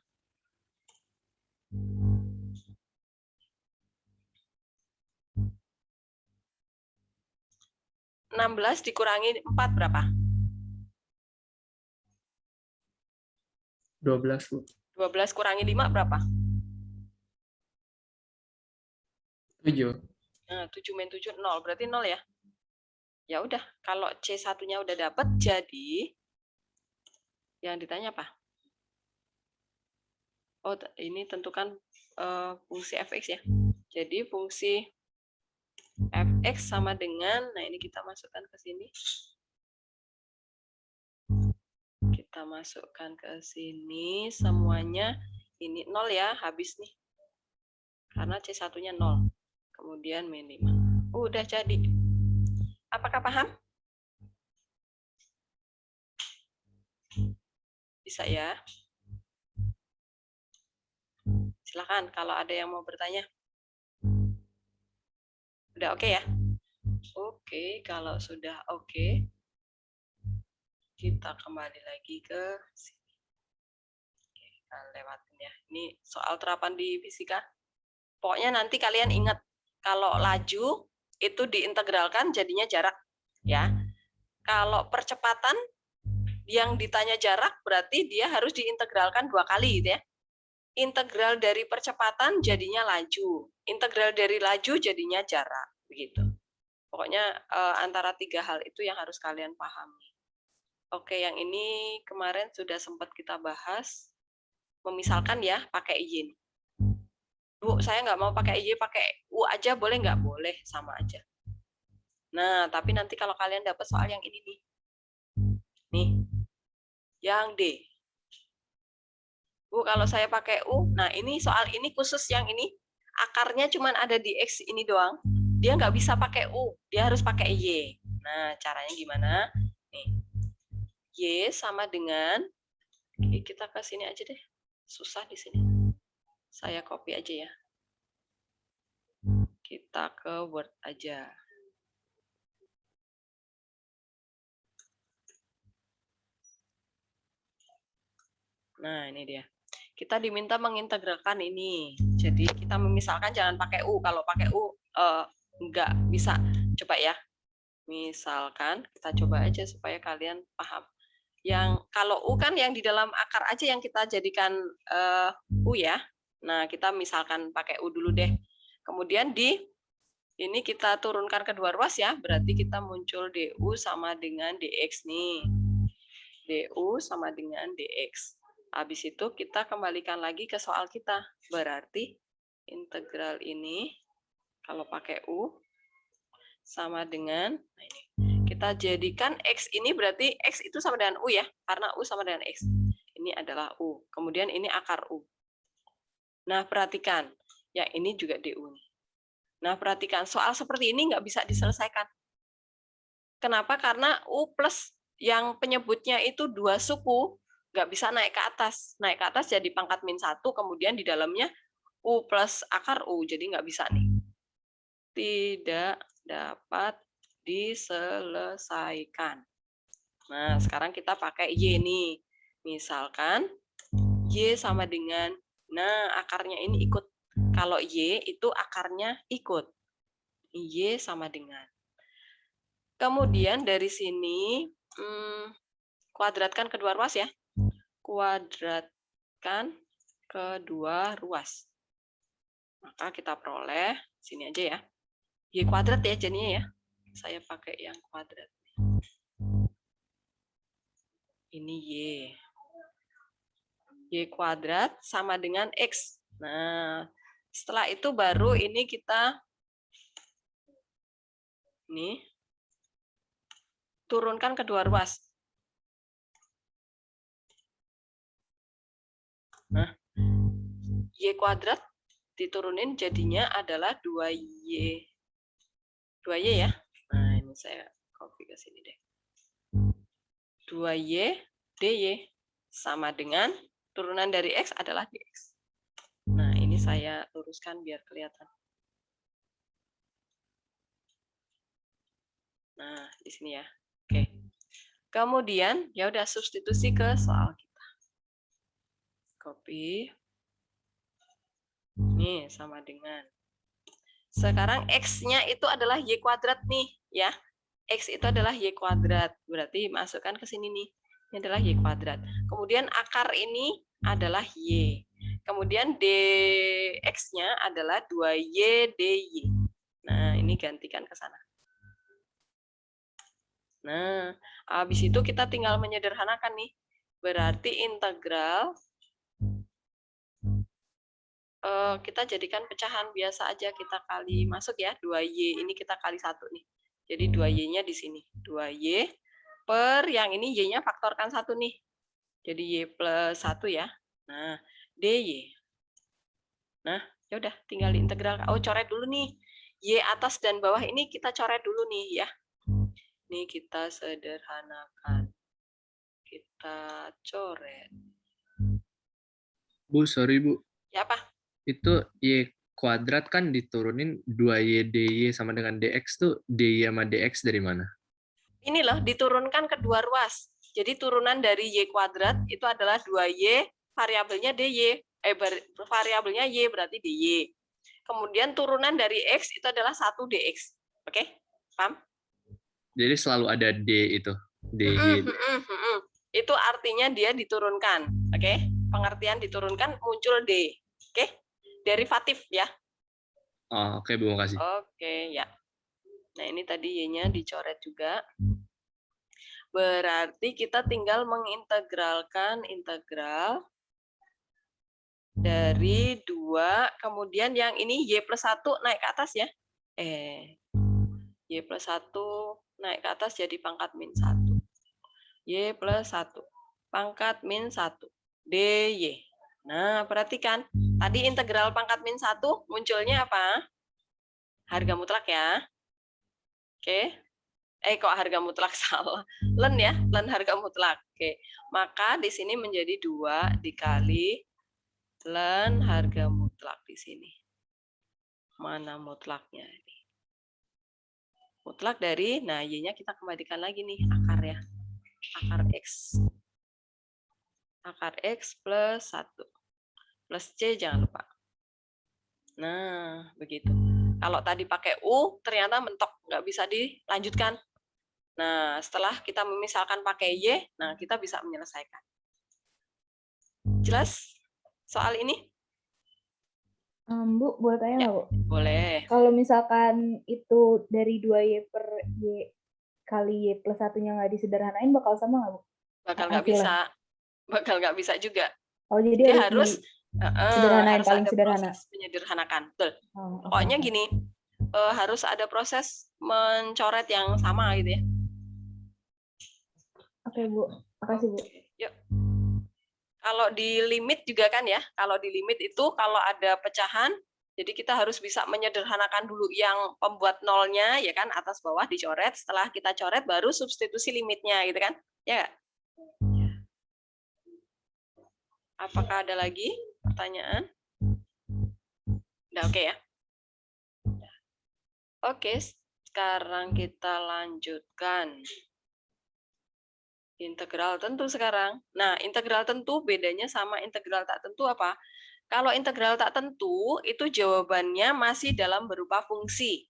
Speaker 1: 16 dikurangi 4 berapa?
Speaker 10: 12, Bu.
Speaker 1: 12 kurangi 5 berapa?
Speaker 10: 7.
Speaker 1: Nah, 7 min 7, 0. Berarti 0 ya? Ya udah, kalau C1-nya udah dapat, jadi yang ditanya apa? Oh, ini tentukan fungsi fx ya. Jadi fungsi fx sama dengan, nah ini kita masukkan ke sini. Kita masukkan ke sini semuanya. Ini 0 ya, habis nih. Karena C1-nya 0. Kemudian min 5. Udah jadi. Apakah paham? Bisa ya? Silakan kalau ada yang mau bertanya. Udah oke ya? Oke, kalau sudah oke, kita kembali lagi ke sini. Oke, kita lewatin ya. Ini soal terapan di fisika. Pokoknya nanti kalian ingat, kalau laju itu diintegralkan jadinya jarak. Ya. Kalau percepatan yang ditanya jarak berarti dia harus diintegralkan 2 kali gitu ya. Integral dari percepatan jadinya laju, integral dari laju jadinya jarak, begitu. Pokoknya antara 3 hal itu yang harus kalian pahami. Oke, yang ini kemarin sudah sempat kita bahas. Memisalkan ya, pakai Y. Bu, saya nggak mau pakai Y, pakai U aja boleh nggak? Boleh, sama aja. Nah, tapi nanti kalau kalian dapat soal yang ini nih. Nih, yang D. Bu, kalau saya pakai U, nah ini soal ini khusus yang ini, akarnya cuma ada di X ini doang. Dia nggak bisa pakai U, dia harus pakai Y. Nah, caranya gimana? Nih, Y sama dengan, kita ke sini aja deh, susah di sini. Saya copy aja ya. Kita ke Word aja. Nah, ini dia. Kita diminta mengintegralkan ini. Jadi kita memisalkan jangan pakai U. Kalau pakai U nggak bisa. Coba ya. Misalkan kita coba aja supaya kalian paham. Yang kalau U kan yang di dalam akar aja yang kita jadikan U ya. Nah, kita misalkan pakai U dulu deh. Kemudian ini kita turunkan kedua ruas ya. Berarti kita muncul DU sama dengan DX nih. DU sama dengan DX. Habis itu kita kembalikan lagi ke soal kita. Berarti integral ini kalau pakai U sama dengan, nah ini, kita jadikan X ini berarti X itu sama dengan U ya. Karena U sama dengan X. Ini adalah U. Kemudian ini akar U. Nah, perhatikan. Ya, ini juga DU nih. Nah, perhatikan. Soal seperti ini nggak bisa diselesaikan. Kenapa? Karena U plus yang penyebutnya itu 2 suku, nggak bisa naik ke atas. Naik ke atas jadi pangkat min 1, kemudian di dalamnya U plus akar U, jadi nggak bisa nih. Tidak dapat diselesaikan. Nah, sekarang kita pakai Y nih. Misalkan Y sama dengan, nah akarnya ini ikut. Kalau Y itu akarnya ikut. Y sama dengan. Kemudian dari sini, kuadratkan kedua ruas ya. Kuadratkan kedua ruas. Maka kita peroleh, sini aja ya. Y kuadrat ya jadinya ya. Saya pakai yang kuadrat. Ini Y. Y kuadrat sama dengan X. Nah, setelah itu baru ini kita nih turunkan kedua ruas. Nah, Y kuadrat diturunin jadinya adalah 2Y. 2Y ya. Nah, ini saya copy ke sini deh. 2Y DY sama dengan turunan dari X adalah DX. Nah, ini saya luruskan biar kelihatan. Nah, di sini ya. Oke. Kemudian, ya udah substitusi ke soal kita. Copy. Nih, sama dengan. Sekarang X-nya itu adalah Y kuadrat nih, ya. X itu adalah Y kuadrat. Berarti masukkan ke sini nih. Ini adalah Y kuadrat. Kemudian akar ini adalah Y. Kemudian dx-nya adalah 2Y dy. Nah, ini gantikan ke sana. Nah, habis itu kita tinggal menyederhanakan nih. Berarti integral kita jadikan pecahan biasa aja, kita kali masuk ya, 2Y ini kita kali 1 nih. Jadi 2Y-nya di sini. 2Y per yang ini Y-nya faktorkan 1 nih. Jadi Y plus 1 ya. Nah, dy. Nah, ya udah tinggal integral. Oh, coret dulu nih. Y atas dan bawah ini kita coret dulu nih ya. Ini kita sederhanakan. Kita coret.
Speaker 10: Bu, sorry Bu.
Speaker 1: Ya apa?
Speaker 10: Itu Y kuadrat kan diturunin 2Y dy sama dengan dx tuh dy sama dx dari mana?
Speaker 1: Ini loh, diturunkan kedua ruas. Jadi turunan dari Y kuadrat itu adalah 2Y, variabelnya dy. Variabelnya Y berarti dy. Kemudian turunan dari X itu adalah 1 dx. Oke? Paham?
Speaker 10: Jadi selalu ada D itu. dy.
Speaker 1: Itu artinya dia diturunkan. Oke? Pengertian diturunkan muncul D. Oke? Derivatif ya.
Speaker 10: Oh, oke Bu, makasih.
Speaker 1: Oke, ya. Nah, ini tadi Y-nya dicoret juga. Berarti kita tinggal mengintegralkan integral dari 2, kemudian yang ini Y plus 1 naik ke atas ya. Y plus 1 naik ke atas jadi pangkat min 1. Y plus 1 pangkat min 1 dy. Nah, perhatikan. Tadi integral pangkat min 1 munculnya apa? Harga mutlak ya. Oke. Kok harga mutlak salah? Len ya, len harga mutlak. Oke. Maka di sini menjadi 2 dikali len harga mutlak di sini. Mana mutlaknya ini? Mutlak dari, nah Y-nya kita kembalikan lagi nih, akar ya. Akar X. Akar X plus 1. Plus C jangan lupa. Nah, begitu. Kalau tadi pakai U, ternyata mentok, nggak bisa dilanjutkan. Nah, setelah kita memisalkan pakai Y, nah kita bisa menyelesaikan. Jelas soal ini?
Speaker 5: Bu, boleh tanya nggak, Bu?
Speaker 1: Boleh.
Speaker 5: Kalau misalkan itu dari 2Y per Y kali Y plus 1-nya nggak disederhanain, bakal sama nggak, Bu?
Speaker 1: Bakal nggak bisa. Bakal nggak bisa juga.
Speaker 5: Oh, jadi
Speaker 1: Dia
Speaker 5: harus
Speaker 1: sederhanain,
Speaker 5: harus paling
Speaker 1: ada
Speaker 5: sederhana.
Speaker 1: proses menyederhanakan. Betul.
Speaker 5: Oh, oke.
Speaker 1: Pokoknya gini, harus ada proses mencoret yang sama gitu ya.
Speaker 5: Oke, Bu. Makasih, Bu.
Speaker 1: Yuk. Kalau di limit juga kan ya, kalau di limit itu kalau ada pecahan, jadi kita harus bisa menyederhanakan dulu yang pembuat nolnya, ya kan, atas bawah dicoret. Setelah kita coret, baru substitusi limitnya, gitu kan? Ya nggak? Apakah ada lagi pertanyaan? Udah oke ya? Oke, sekarang kita lanjutkan. Integral tentu sekarang. Nah, integral tentu bedanya sama integral tak tentu apa? Kalau integral tak tentu, itu jawabannya masih dalam berupa fungsi.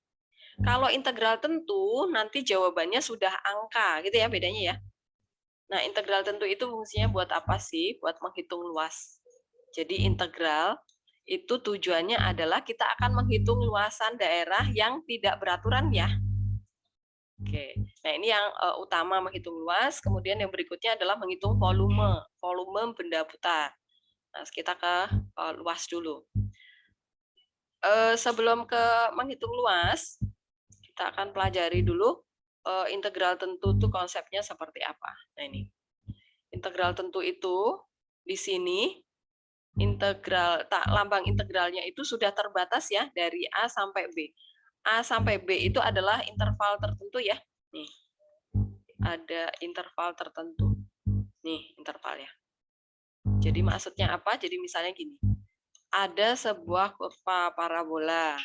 Speaker 1: Kalau integral tentu, nanti jawabannya sudah angka, gitu ya bedanya ya. Nah, integral tentu itu fungsinya buat apa sih? Buat menghitung luas. Jadi integral itu tujuannya adalah kita akan menghitung luasan daerah yang tidak beraturan ya. Oke, nah ini yang utama menghitung luas, kemudian yang berikutnya adalah menghitung volume benda putar. Nah, kita ke luas dulu. Sebelum ke menghitung luas, kita akan pelajari dulu integral tentu itu konsepnya seperti apa. Nah ini, integral tentu itu di sini integral lambang integralnya itu sudah terbatas ya dari A sampai B. A sampai B itu adalah interval tertentu ya. Nih. Ada interval tertentu. Nih, intervalnya. Jadi maksudnya apa? Jadi misalnya gini. Ada sebuah kurva parabola.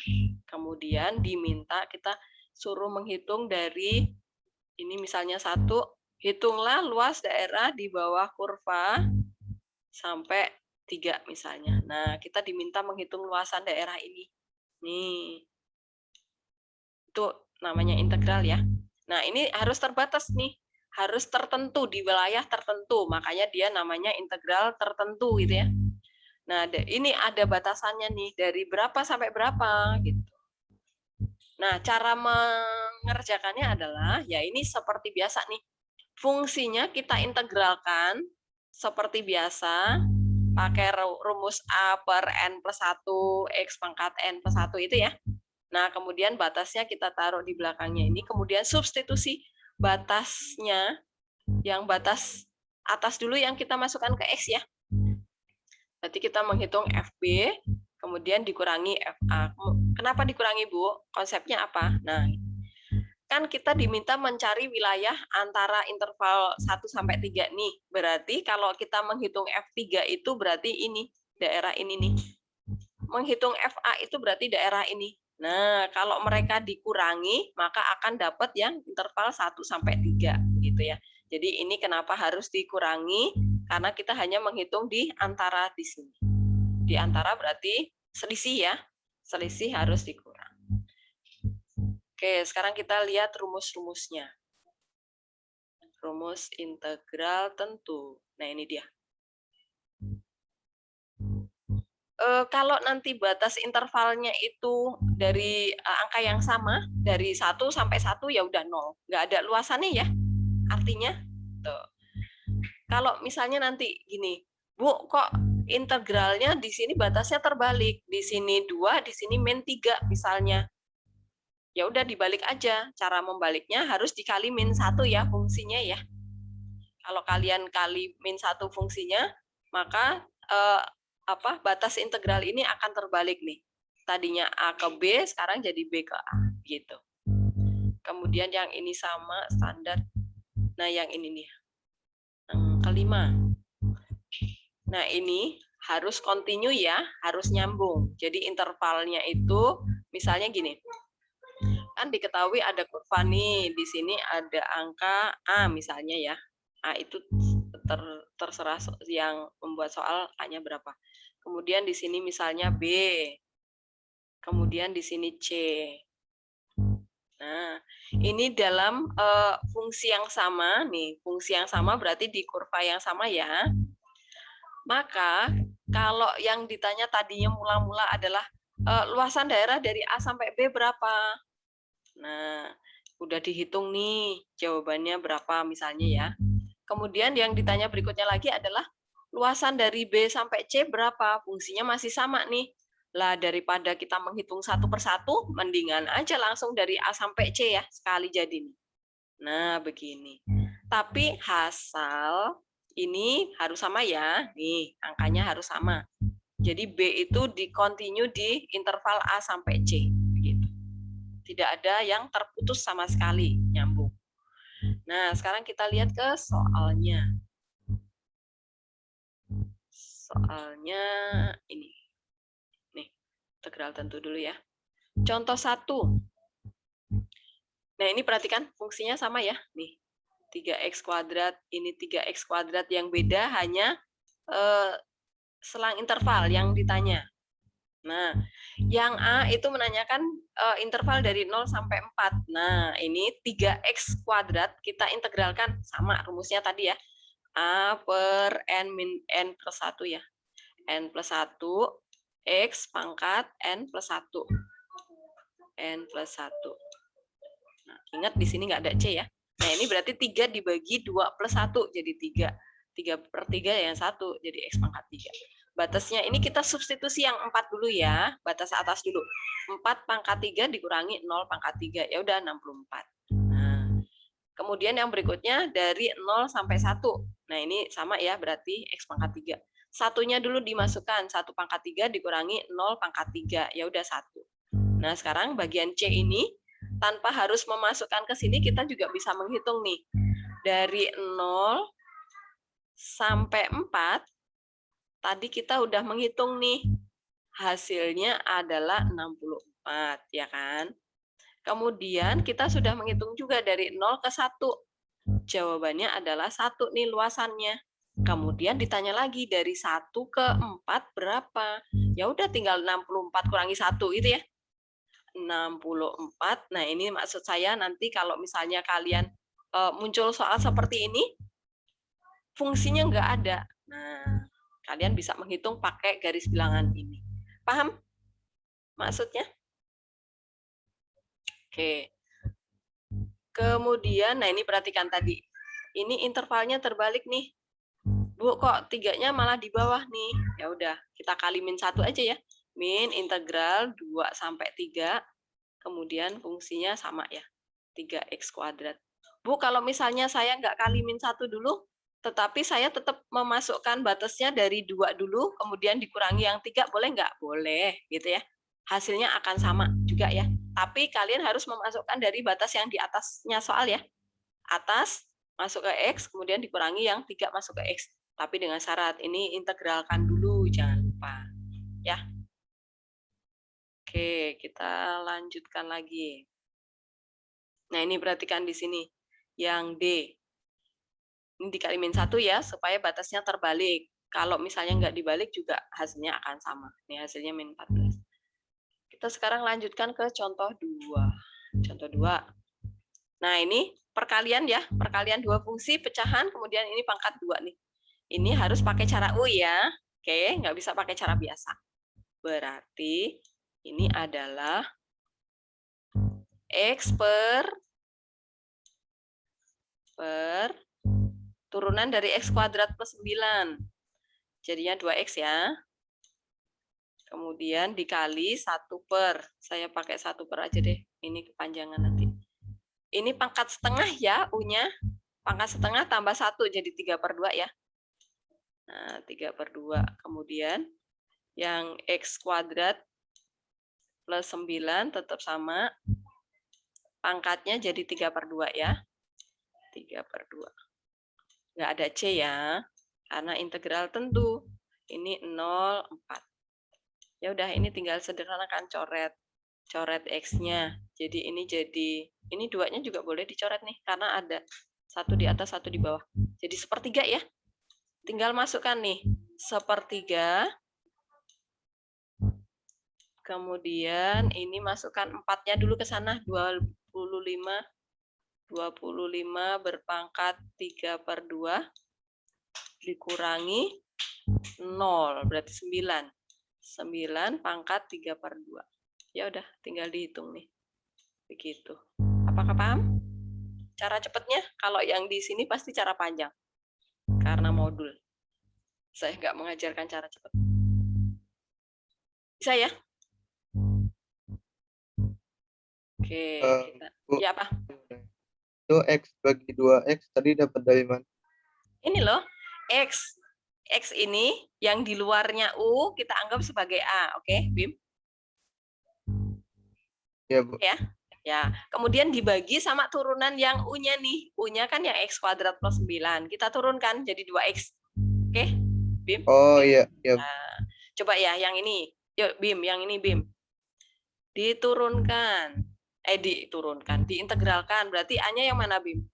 Speaker 1: Kemudian diminta kita suruh menghitung dari ini misalnya 1, hitunglah luas daerah di bawah kurva sampai 3 misalnya. Nah, kita diminta menghitung luasan daerah ini. Nih. Itu namanya integral ya. Nah, ini harus terbatas nih. Harus tertentu di wilayah tertentu. Makanya dia namanya integral tertentu gitu ya. Nah, ini ada batasannya nih dari berapa sampai berapa gitu. Nah, cara mengerjakannya adalah ya ini seperti biasa nih. Fungsinya kita integralkan seperti biasa pakai rumus A per N plus 1 X pangkat N plus 1 itu ya. Nah, kemudian batasnya kita taruh di belakangnya ini, kemudian substitusi batasnya, yang batas atas dulu yang kita masukkan ke X ya. Berarti kita menghitung FB, kemudian dikurangi FA. Kenapa dikurangi, Bu? Konsepnya apa? Nah, kan kita diminta mencari wilayah antara interval 1 sampai 3 nih. Berarti kalau kita menghitung F3 itu berarti ini, daerah ini nih. Menghitung FA itu berarti daerah ini. Nah, kalau mereka dikurangi, maka akan dapat yang interval 1 sampai 3 gitu ya. Jadi ini kenapa harus dikurangi? Karena kita hanya menghitung di antara di sini. Di antara berarti selisih ya. Selisih harus dikurang. Oke, sekarang kita lihat rumus-rumusnya. Rumus integral tentu. Nah, ini dia. Kalau nanti batas intervalnya itu dari angka yang sama, dari 1 sampai 1 ya udah 0. Nggak ada luasannya ya. Artinya, tuh. Kalau misalnya nanti gini, Bu, kok integralnya di sini batasnya terbalik. Di sini 2, di sini min 3 misalnya. Ya udah dibalik aja. Cara membaliknya harus dikali min 1 ya fungsinya ya. Kalau kalian kali min 1 fungsinya, maka batas integral ini akan terbalik nih. Tadinya A ke B, sekarang jadi B ke A gitu. Kemudian yang ini sama standar. Nah, yang ini nih. Yang kelima. Nah, ini harus continue ya, harus nyambung. Jadi intervalnya itu misalnya gini. Kan diketahui ada kurva nih, di sini ada angka A misalnya ya. A itu terserah yang membuat soal A-nya berapa. Kemudian di sini misalnya B. Kemudian di sini C. Nah, ini dalam fungsi yang sama nih, fungsi yang sama berarti di kurva yang sama ya. Maka kalau yang ditanya tadinya mula-mula adalah luasan daerah dari A sampai B berapa? Nah, udah dihitung nih jawabannya berapa misalnya ya. Kemudian yang ditanya berikutnya lagi adalah luasan dari B sampai C berapa? Fungsinya masih sama nih. Lah daripada kita menghitung satu persatu, mendingan aja langsung dari A sampai C ya, sekali jadi nih. Nah, begini. Tapi asal ini harus sama ya. Nih, angkanya harus sama. Jadi B itu di-continue di interval A sampai C. Gitu. Tidak ada yang terputus sama sekali, nyambung. Nah, sekarang kita lihat ke soalnya. Soalnya ini. Nih, integral tentu dulu ya. Contoh 1. Nah, ini perhatikan fungsinya sama ya. Nih, 3x kuadrat, ini 3x kuadrat, yang beda hanya selang interval yang ditanya. Nah, yang A itu menanyakan interval dari 0 sampai 4. Nah, ini 3x kuadrat kita integralkan sama rumusnya tadi ya. A per N min N plus 1 ya. N plus 1 X pangkat N plus 1. N plus 1. Nah, ingat di sini nggak ada C ya. Nah, ini berarti 3 dibagi 2 plus 1 jadi 3. 3 per 3 yang 1 jadi X pangkat 3. Batasnya ini kita substitusi yang 4 dulu ya. Batas atas dulu. 4 pangkat 3 dikurangi 0 pangkat 3. Ya udah 64. Nah, kemudian yang berikutnya dari 0 sampai 1. Nah, ini sama ya, berarti X pangkat 3. Satunya dulu dimasukkan. 1 pangkat 3 dikurangi 0 pangkat 3. Ya udah 1. Nah, sekarang bagian C ini tanpa harus memasukkan ke sini, kita juga bisa menghitung nih. Dari 0 sampai 4, tadi kita udah menghitung nih. Hasilnya adalah 64, ya kan? Kemudian kita sudah menghitung juga dari 0 ke 1. Jawabannya adalah 1 nih luasannya. Kemudian ditanya lagi dari 1 ke 4 berapa? Ya udah tinggal 64 kurangi 1 itu ya. 64. Nah, ini maksud saya nanti kalau misalnya kalian muncul soal seperti ini, fungsinya nggak ada. Nah, kalian bisa menghitung pakai garis bilangan ini. Paham maksudnya? Oke. Kemudian, nah ini perhatikan tadi. Ini intervalnya terbalik nih. Bu, kok 3-nya malah di bawah nih? Ya udah, kita kali min 1 aja ya. Min integral 2 sampai 3. Kemudian fungsinya sama ya. 3x kuadrat. Bu, kalau misalnya saya nggak kali min 1 dulu, tetapi saya tetap memasukkan batasnya dari 2 dulu, kemudian dikurangi yang 3, boleh nggak? Boleh, gitu ya. Hasilnya akan sama juga ya. Tapi kalian harus memasukkan dari batas yang di atasnya soal ya. Atas masuk ke X, kemudian dikurangi yang 3 masuk ke X. Tapi dengan syarat, ini integralkan dulu, jangan lupa. Ya. Oke, kita lanjutkan lagi. Nah, ini perhatikan di sini. Yang D. Ini dikali min 1 ya, supaya batasnya terbalik. Kalau misalnya nggak dibalik juga hasilnya akan sama. Ini hasilnya min 14. Kita sekarang lanjutkan ke contoh 2. Contoh 2. Nah, ini perkalian ya. Perkalian 2 fungsi, pecahan, kemudian ini pangkat 2 nih. Ini harus pakai cara U ya. Oke, nggak bisa pakai cara biasa. Berarti ini adalah X per turunan dari X kuadrat plus 9. Jadinya 2X ya. Kemudian dikali 1 per. Saya pakai 1 per aja deh. Ini kepanjangan nanti. Ini pangkat setengah ya, U-nya. Pangkat setengah tambah 1, jadi 3/2 ya. Nah, 3/2. Kemudian yang X kuadrat plus 9 tetap sama. Pangkatnya jadi 3/2 ya. 3/2. Nggak ada C ya, karena integral tentu. Ini 0, 4. Ya udah, ini tinggal sederhanakan coret X-nya. Jadi ini 2-nya juga boleh dicoret nih, karena ada 1 di atas, 1 di bawah. Jadi 1/3 ya. Tinggal masukkan nih, 1/3. Kemudian ini masukkan 4-nya dulu ke sana, 25 berpangkat 3/2 dikurangi 0, berarti 9. 9 pangkat 3/2. Ya udah, tinggal dihitung nih. Begitu. Apakah paham? Cara cepatnya, kalau yang di sini pasti cara panjang. Karena modul. Saya nggak mengajarkan cara cepat. Bisa ya? Oke, kita.
Speaker 6: Bu,
Speaker 1: Ya apa?
Speaker 6: itu X bagi 2X tadi dapat dari mana?
Speaker 1: Ini loh, X. X ini yang di luarnya U kita anggap sebagai A, oke, Bim?
Speaker 6: Ya, Bu.
Speaker 1: Ya. Ya, kemudian dibagi sama turunan yang U-nya nih. U-nya kan yang X kuadrat plus 9. Kita turunkan jadi 2X. Oke, Bim?
Speaker 6: Oh iya, ya.
Speaker 1: Nah, coba ya yang ini. Yuk, Bim, yang ini Bim. Diturunkan. Diintegralkan. Berarti A-nya yang mana, Bim?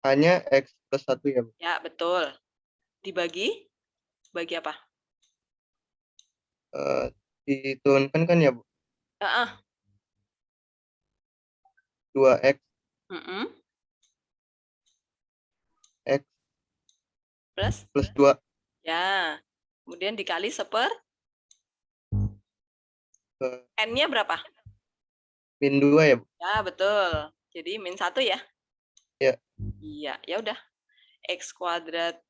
Speaker 6: Hanya X plus 1 ya, Bu.
Speaker 1: Ya, betul. Dibagi? Bagi apa?
Speaker 6: Diturunkan kan ya, Bu?
Speaker 1: Heeh.
Speaker 6: 2X X
Speaker 1: Plus
Speaker 6: 2.
Speaker 1: Ya. Kemudian dikali N-nya berapa?
Speaker 6: Min 2 ya, Bu?
Speaker 1: Ya, betul. Jadi min 1 ya?
Speaker 6: Ya.
Speaker 1: Iya, ya udah. X kuadrat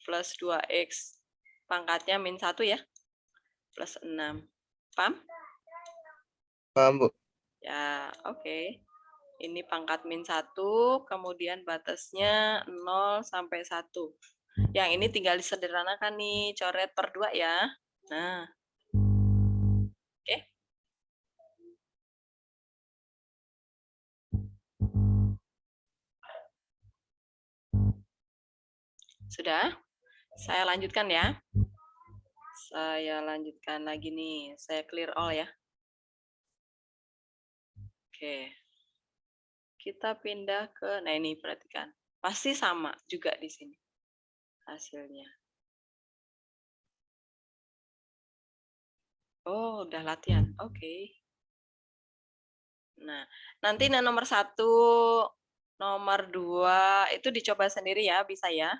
Speaker 1: plus 2X pangkatnya min 1 ya? Plus 6. Paham?
Speaker 6: Paham, Bu?
Speaker 1: Ya, oke. Ini pangkat min 1, kemudian batasnya 0 sampai 1. Yang ini tinggal disederhanakan nih, coret per 2 ya. Nah. Oke. Sudah? Saya lanjutkan ya. Saya lanjutkan lagi nih. Saya clear all ya. Oke. Kita pindah ke, nah ini perhatikan. Pasti sama juga di sini hasilnya. Oh, udah latihan. Oke. Nah, nanti nomor 1, nomor 2 itu dicoba sendiri ya, bisa ya.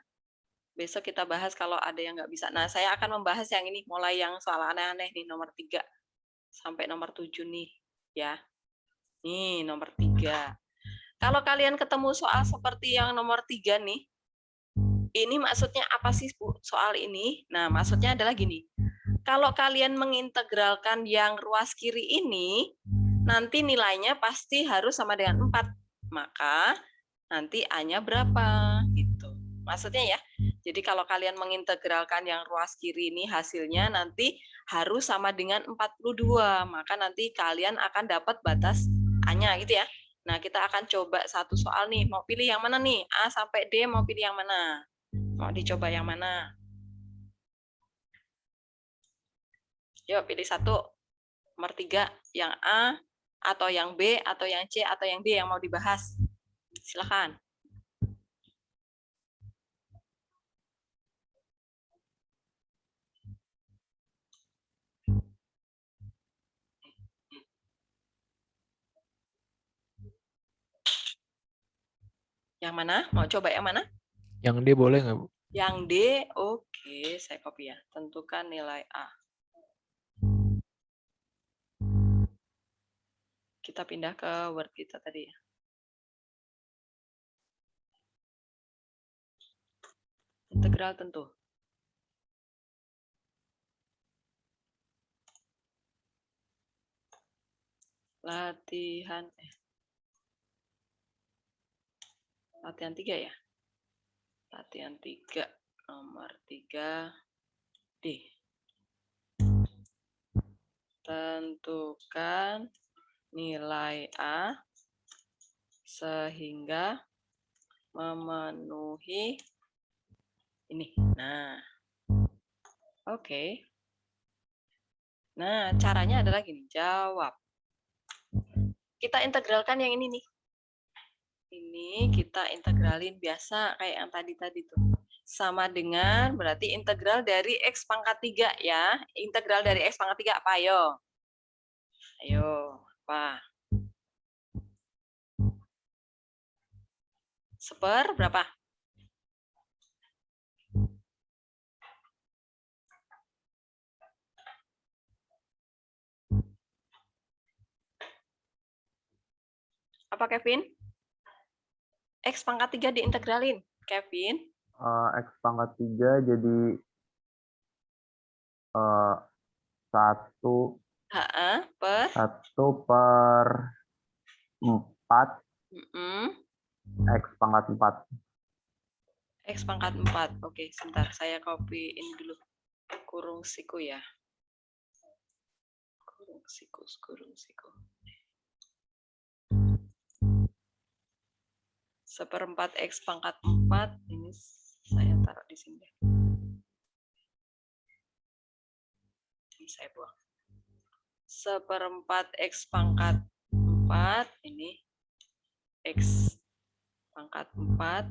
Speaker 1: Besok kita bahas kalau ada yang nggak bisa. Nah, saya akan membahas yang ini, mulai yang soal aneh-aneh nih, nomor 3 sampai nomor 7 nih, ya. Nih, nomor 3. Kalau kalian ketemu soal seperti yang nomor 3 nih, ini maksudnya apa sih, Bu, soal ini? Nah, maksudnya adalah gini. Kalau kalian mengintegralkan yang ruas kiri ini, nanti nilainya pasti harus sama dengan 4. Maka nanti A-nya berapa? Gitu. Maksudnya ya, jadi kalau kalian mengintegralkan yang ruas kiri ini hasilnya nanti harus sama dengan 42. Maka nanti kalian akan dapat batas A-nya gitu ya. Nah, kita akan coba satu soal nih. Mau pilih yang mana nih? A sampai D mau pilih yang mana? Mau dicoba yang mana? Yuk, pilih satu. Nomor 3, yang A, atau yang B, atau yang C, atau yang D yang mau dibahas. Silakan. Yang mana? Mau coba yang mana?
Speaker 2: Yang D boleh nggak, Bu?
Speaker 1: Yang D, oke, saya copy ya. Tentukan nilai A. Kita pindah ke Word kita tadi ya. Integral tentu. Latihan 3 ya. Latihan 3, nomor 3 D. Tentukan nilai A sehingga memenuhi ini. Nah, oke. Nah, caranya adalah gini, jawab. Kita integralkan yang ini nih. Ini kita integralin biasa kayak yang tadi tuh. Sama dengan berarti integral dari X pangkat 3 ya. Integral dari X pangkat 3 apa? Ayo. Ayo, apa? Seper berapa? Apa, Kevin? X pangkat 3 diintegralin. Kevin?
Speaker 7: X pangkat 3 jadi 1
Speaker 1: Per?
Speaker 7: 1/4 X pangkat 4.
Speaker 1: X pangkat 4. Oke, sebentar. Saya copyin dulu. Kurung siku ya. Kurung siku. 1/4 X pangkat 4. Ini saya taruh di sini. Ini saya buang. 1/4 X pangkat 4. Ini X pangkat 4.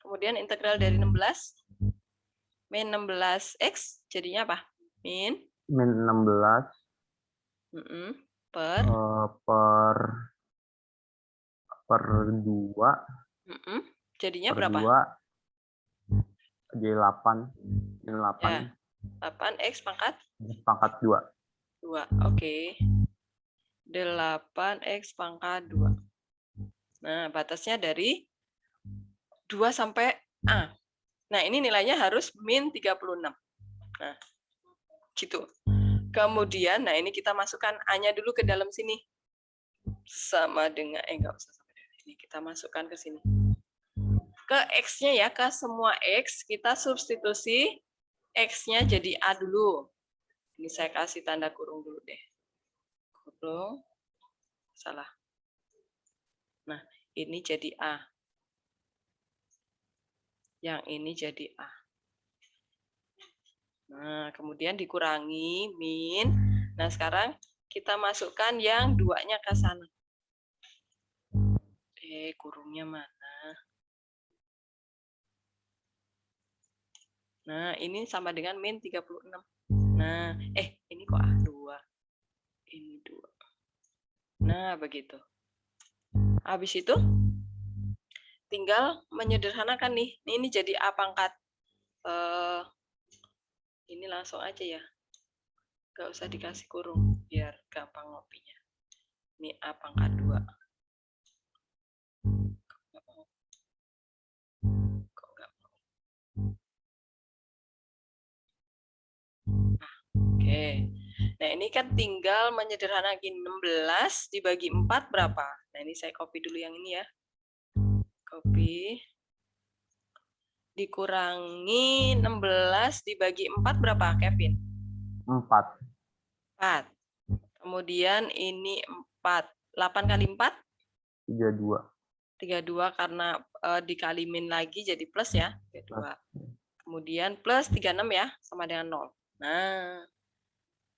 Speaker 1: Kemudian integral dari 16. Min 16X jadinya apa? Min
Speaker 7: 16
Speaker 1: per
Speaker 7: per 2.
Speaker 1: Jadinya
Speaker 7: per
Speaker 1: berapa?
Speaker 7: 2 jadi 8. Jadi 8.
Speaker 1: Ya. 8X pangkat?
Speaker 7: Pangkat 2.
Speaker 1: 2. Oke. 8X pangkat 2. Nah, batasnya dari 2 sampai A. Nah, ini nilainya harus min 36. Nah, gitu. Kemudian, nah ini kita masukkan A-nya dulu ke dalam sini. Sama dengan, enggak usah sampai dari ini. Kita masukkan ke sini. Ke X-nya ya, ke semua X, kita substitusi X-nya jadi A dulu. Ini saya kasih tanda kurung dulu deh. Kurung. Salah. Nah, ini jadi A. Yang ini jadi A. Nah, kemudian dikurangi min. Nah, sekarang kita masukkan yang 2-nya ke sana. Kurungnya mana? Nah, ini sama dengan min 36. Nah, ini kok A2. Ini 2. Nah, begitu. Habis itu tinggal menyederhanakan nih. Ini jadi A pangkat. Ini langsung aja ya. Gak usah dikasih kurung, biar gampang ngopinya. Ini A pangkat 2. Kok nggak mau? Oke. Nah, ini kan tinggal menyederhanakan 16 dibagi 4 berapa? Nah, ini saya copy dulu yang ini ya. Copy. Dikurangi 16 dibagi 4 berapa, Kevin?
Speaker 7: 4.
Speaker 1: 4. Kemudian ini 4. 8 kali 4?
Speaker 7: 32.
Speaker 1: 32 karena dikali min lagi jadi plus ya. 32. Kemudian plus 36 ya, sama dengan 0. Nah,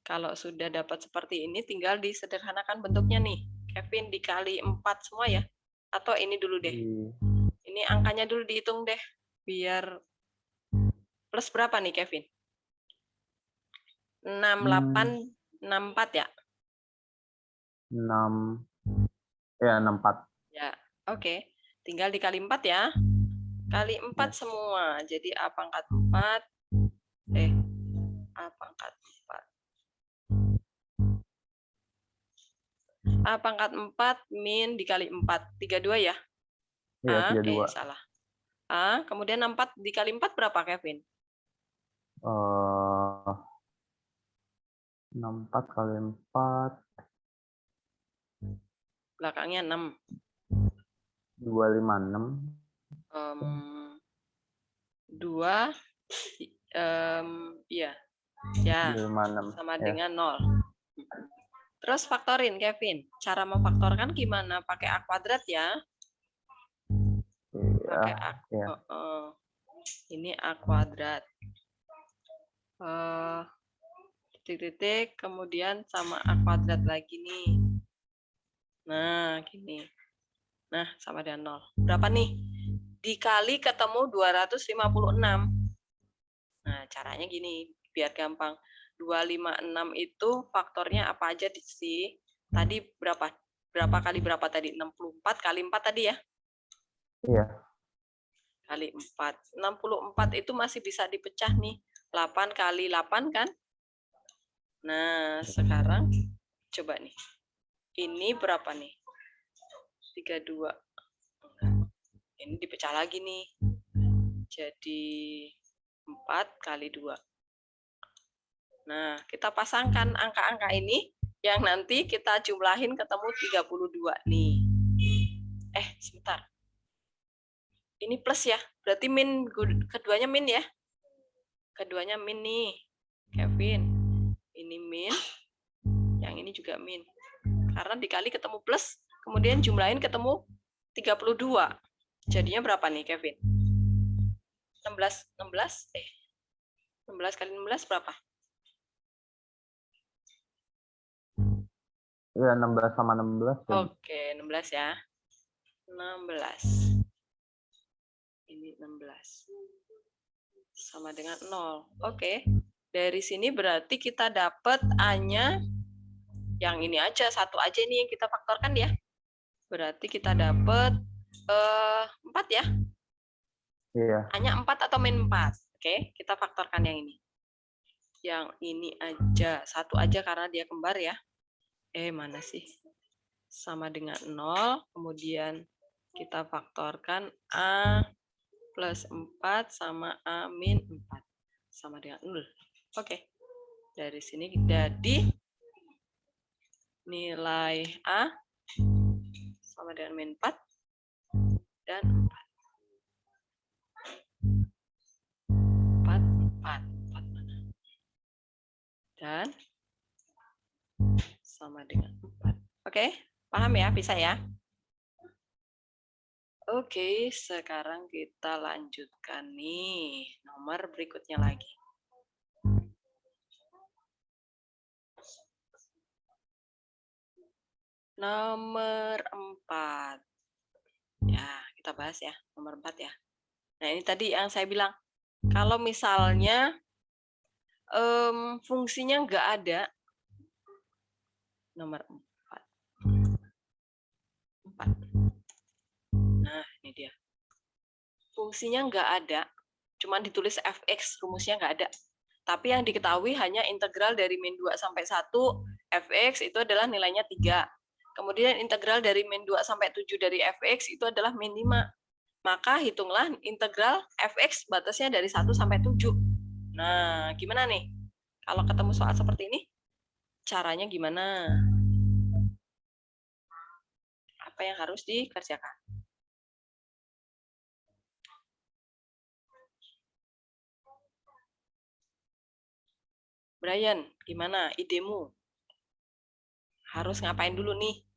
Speaker 1: kalau sudah dapat seperti ini, tinggal disederhanakan bentuknya nih. Kevin dikali 4 semua ya? Atau ini dulu deh? Ini angkanya dulu dihitung deh. Biar plus berapa nih, Kevin? 68, 64 ya?
Speaker 7: 64.
Speaker 1: Ya, oke. Tinggal dikali 4 ya. Kali 4 semua. Jadi A pangkat 4. A pangkat 4. A pangkat 4 min dikali 4. 32 ya?
Speaker 7: Iya, 32.
Speaker 1: Salah. A, kemudian 64 dikali 4 berapa, Kevin?
Speaker 7: 64 kali 4.
Speaker 1: Belakangnya 6.
Speaker 7: 256.
Speaker 1: 2, iya. Ya,
Speaker 7: 256.
Speaker 1: sama
Speaker 7: Ya.
Speaker 1: dengan 0. Terus faktorin, Kevin. Cara memfaktorkan gimana? Pakai A kuadrat ya. Pakai A.
Speaker 7: Ya.
Speaker 1: Ini A kuadrat. Titik-titik, kemudian sama A kuadrat lagi nih. Nah, gini. Nah, sama dengan 0. Berapa nih? Dikali ketemu 256. Nah, caranya gini, biar gampang. 256 itu faktornya apa aja sih? Tadi berapa? Berapa kali berapa tadi? 64 kali 4 tadi ya?
Speaker 7: Iya.
Speaker 1: Kali 4. 64 itu masih bisa dipecah nih. 8 kali 8 kan? Nah, sekarang coba nih. Ini berapa nih? 32. Ini dipecah lagi nih. Jadi 4 kali 2. Nah, kita pasangkan angka-angka ini yang nanti kita jumlahin ketemu 32 nih. Sebentar. Ini plus ya. Berarti min, keduanya min ya. Keduanya min nih, Kevin. Ini min. Yang ini juga min. Karena dikali ketemu plus, kemudian jumlahin ketemu 32. Jadinya berapa nih, Kevin? 16 kali 16 berapa?
Speaker 7: Iya, 16 sama 16.
Speaker 1: Oke, 16 ya. 16. Ini 16. Sama dengan 0. Oke. Dari sini berarti kita dapat A-nya yang ini aja, satu aja nih yang kita faktorkan ya. Berarti kita dapat 4 ya.
Speaker 7: Iya.
Speaker 1: A-nya 4 atau min 4. Oke, kita faktorkan yang ini. Yang ini aja, satu aja karena dia kembar ya. Mana sih? Sama dengan 0, kemudian kita faktorkan A plus 4 sama A min 4. Sama dengan 0. Oke. Dari sini jadi nilai A sama dengan min 4 dan 4. 4 mana? Dan sama dengan 4. Oke, paham ya? Bisa ya? Oke, sekarang kita lanjutkan nih nomor berikutnya lagi. Nomor 4. Ya, kita bahas ya, nomor 4 ya. Nah, ini tadi yang saya bilang, Kalau misalnya fungsinya nggak ada, nomor 4. Nah, ini dia. Fungsinya nggak ada, cuma ditulis fx, rumusnya nggak ada. Tapi yang diketahui hanya integral dari min 2 sampai 1, fx itu adalah nilainya 3. Kemudian integral dari min 2 sampai 7 dari fx itu adalah min 5. Maka hitunglah integral fx batasnya dari 1 sampai 7. Nah, gimana nih? Kalau ketemu soal seperti ini, caranya gimana? Apa yang harus dikerjakan? Brian, gimana idemu? Harus ngapain dulu nih?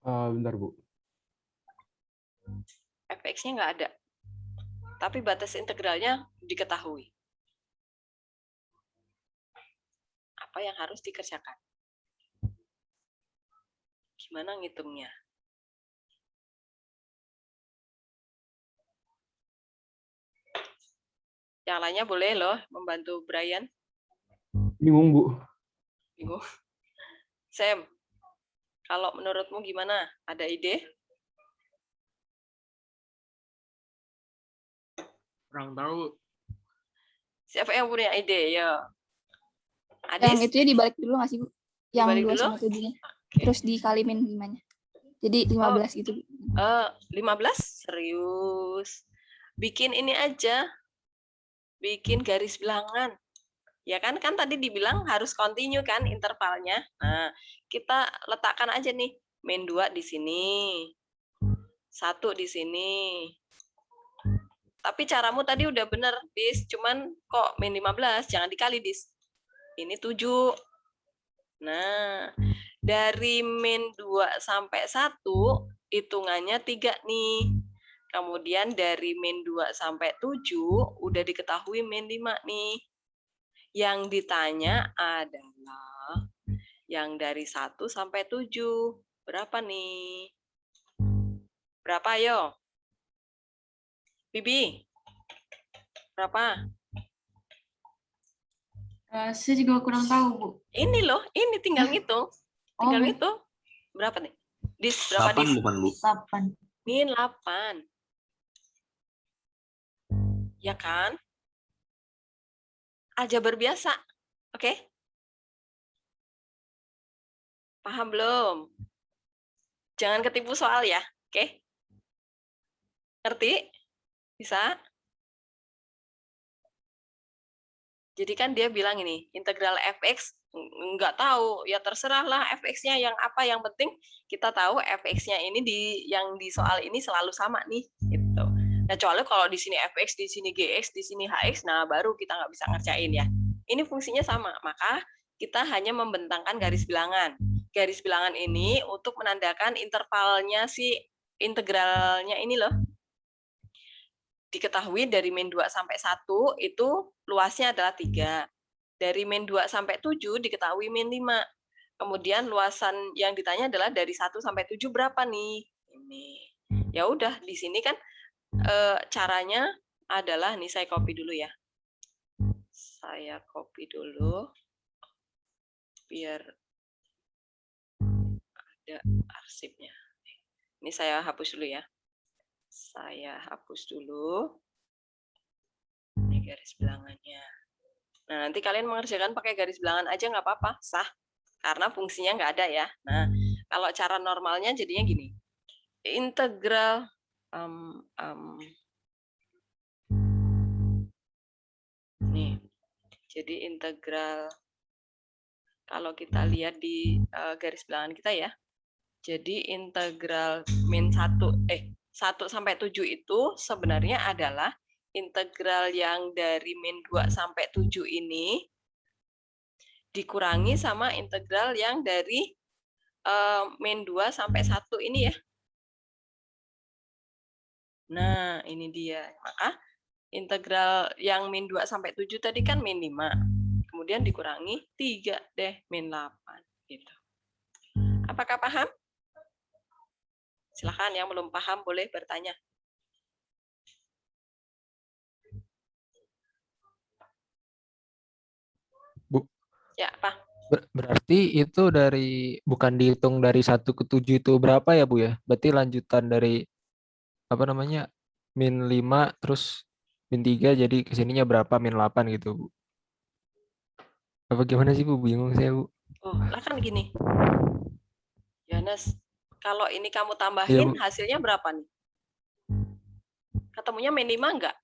Speaker 3: Bentar, Bu.
Speaker 1: fx-nya nggak ada. Tapi batas integralnya diketahui. Apa yang harus dikerjakan? Gimana ngitungnya? Yang lainnya boleh loh membantu Brian.
Speaker 3: Bingung, Bu.
Speaker 1: Bingung. Sam, kalau menurutmu gimana? Ada ide?
Speaker 10: Kurang tahu.
Speaker 1: Siapa yang punya ide? Ya.
Speaker 9: Yang
Speaker 1: Adis?
Speaker 9: itu ya dibalik dulu nggak sih, Bu? Yang
Speaker 1: Dibalik
Speaker 9: 2
Speaker 1: dulu?
Speaker 9: sama 7-nya. Terus dikalimin gimana? Jadi 15 gitu.
Speaker 1: 15? Serius? Bikin ini aja. Bikin garis bilangan. Ya kan tadi dibilang harus continue kan intervalnya. Nah, kita letakkan aja nih. Min 2 di sini. 1 di sini. Tapi caramu tadi udah bener, Dis. Cuman kok min 15? Jangan dikali, Dis. Ini 7. Nah, dari min 2 sampai 1, hitungannya 3 nih. Kemudian dari min 2 sampai 7, udah diketahui min 5 nih. Yang ditanya adalah yang dari 1 sampai 7. Berapa nih? Berapa, ayo? Bibi? Berapa?
Speaker 11: Saya juga kurang tahu, Bu.
Speaker 1: Ini loh, ini tinggal ngitung. Tinggal ngitung. Berapa nih? Dis, berapa
Speaker 4: 8
Speaker 1: dis?
Speaker 4: bukan, Bu?
Speaker 11: 8.
Speaker 1: Min 8. Ya kan? Aljabar biasa. Oke? Paham belum? Jangan ketipu soal ya. Oke? Ngerti? Bisa? Jadi kan dia bilang ini, integral fx nggak tahu, ya terserahlah fx-nya yang apa, yang penting kita tahu fx-nya ini yang di soal ini selalu sama nih, gitu. Nah, kecuali kalau di sini fx, di sini gx, di sini hx, nah baru kita nggak bisa ngerjain ya. Ini fungsinya sama, maka kita hanya membentangkan garis bilangan. Garis bilangan ini untuk menandakan intervalnya si integralnya ini loh. Diketahui dari min 2 sampai 1 itu luasnya adalah 3. Dari min 2 sampai 7 diketahui min 5. Kemudian luasan yang ditanya adalah dari 1 sampai 7 berapa nih? Ini. Ya udah, di sini kan caranya adalah, nih saya copy dulu ya. Saya copy dulu biar ada arsipnya. Ini saya hapus dulu ya. Saya hapus dulu. Ini garis bilangannya. Nah, nanti kalian mengerjakan pakai garis bilangan aja nggak apa-apa, sah. Karena fungsinya nggak ada ya. Nah, kalau cara normalnya jadinya gini. Integral nih. Jadi integral, kalau kita lihat di garis bilangan kita ya. Jadi integral min 1 sampai 7 itu sebenarnya adalah integral yang dari min 2 sampai 7 ini dikurangi sama integral yang dari min 2 sampai 1 ini ya. Nah, ini dia. Maka integral yang min 2 sampai 7 tadi kan min 5. kemudian dikurangi 3 deh, min 8. Gitu. Apakah paham? Silakan yang belum paham boleh bertanya.
Speaker 2: Bu,
Speaker 1: Ya, apa?
Speaker 2: berarti itu bukan dihitung dari 1 ke 7 itu berapa ya, Bu ya? Berarti lanjutan dari apa namanya? min 5 terus min 3 jadi kesininya berapa min 8 gitu, Bu. Apa gimana sih, Bu? Bingung saya, Bu.
Speaker 1: Oh, lah kan gini. Yohanes, kalau ini kamu
Speaker 2: Iya,
Speaker 1: tambahin
Speaker 2: Bu.
Speaker 1: hasilnya berapa nih? Ketemunya min 5 enggak?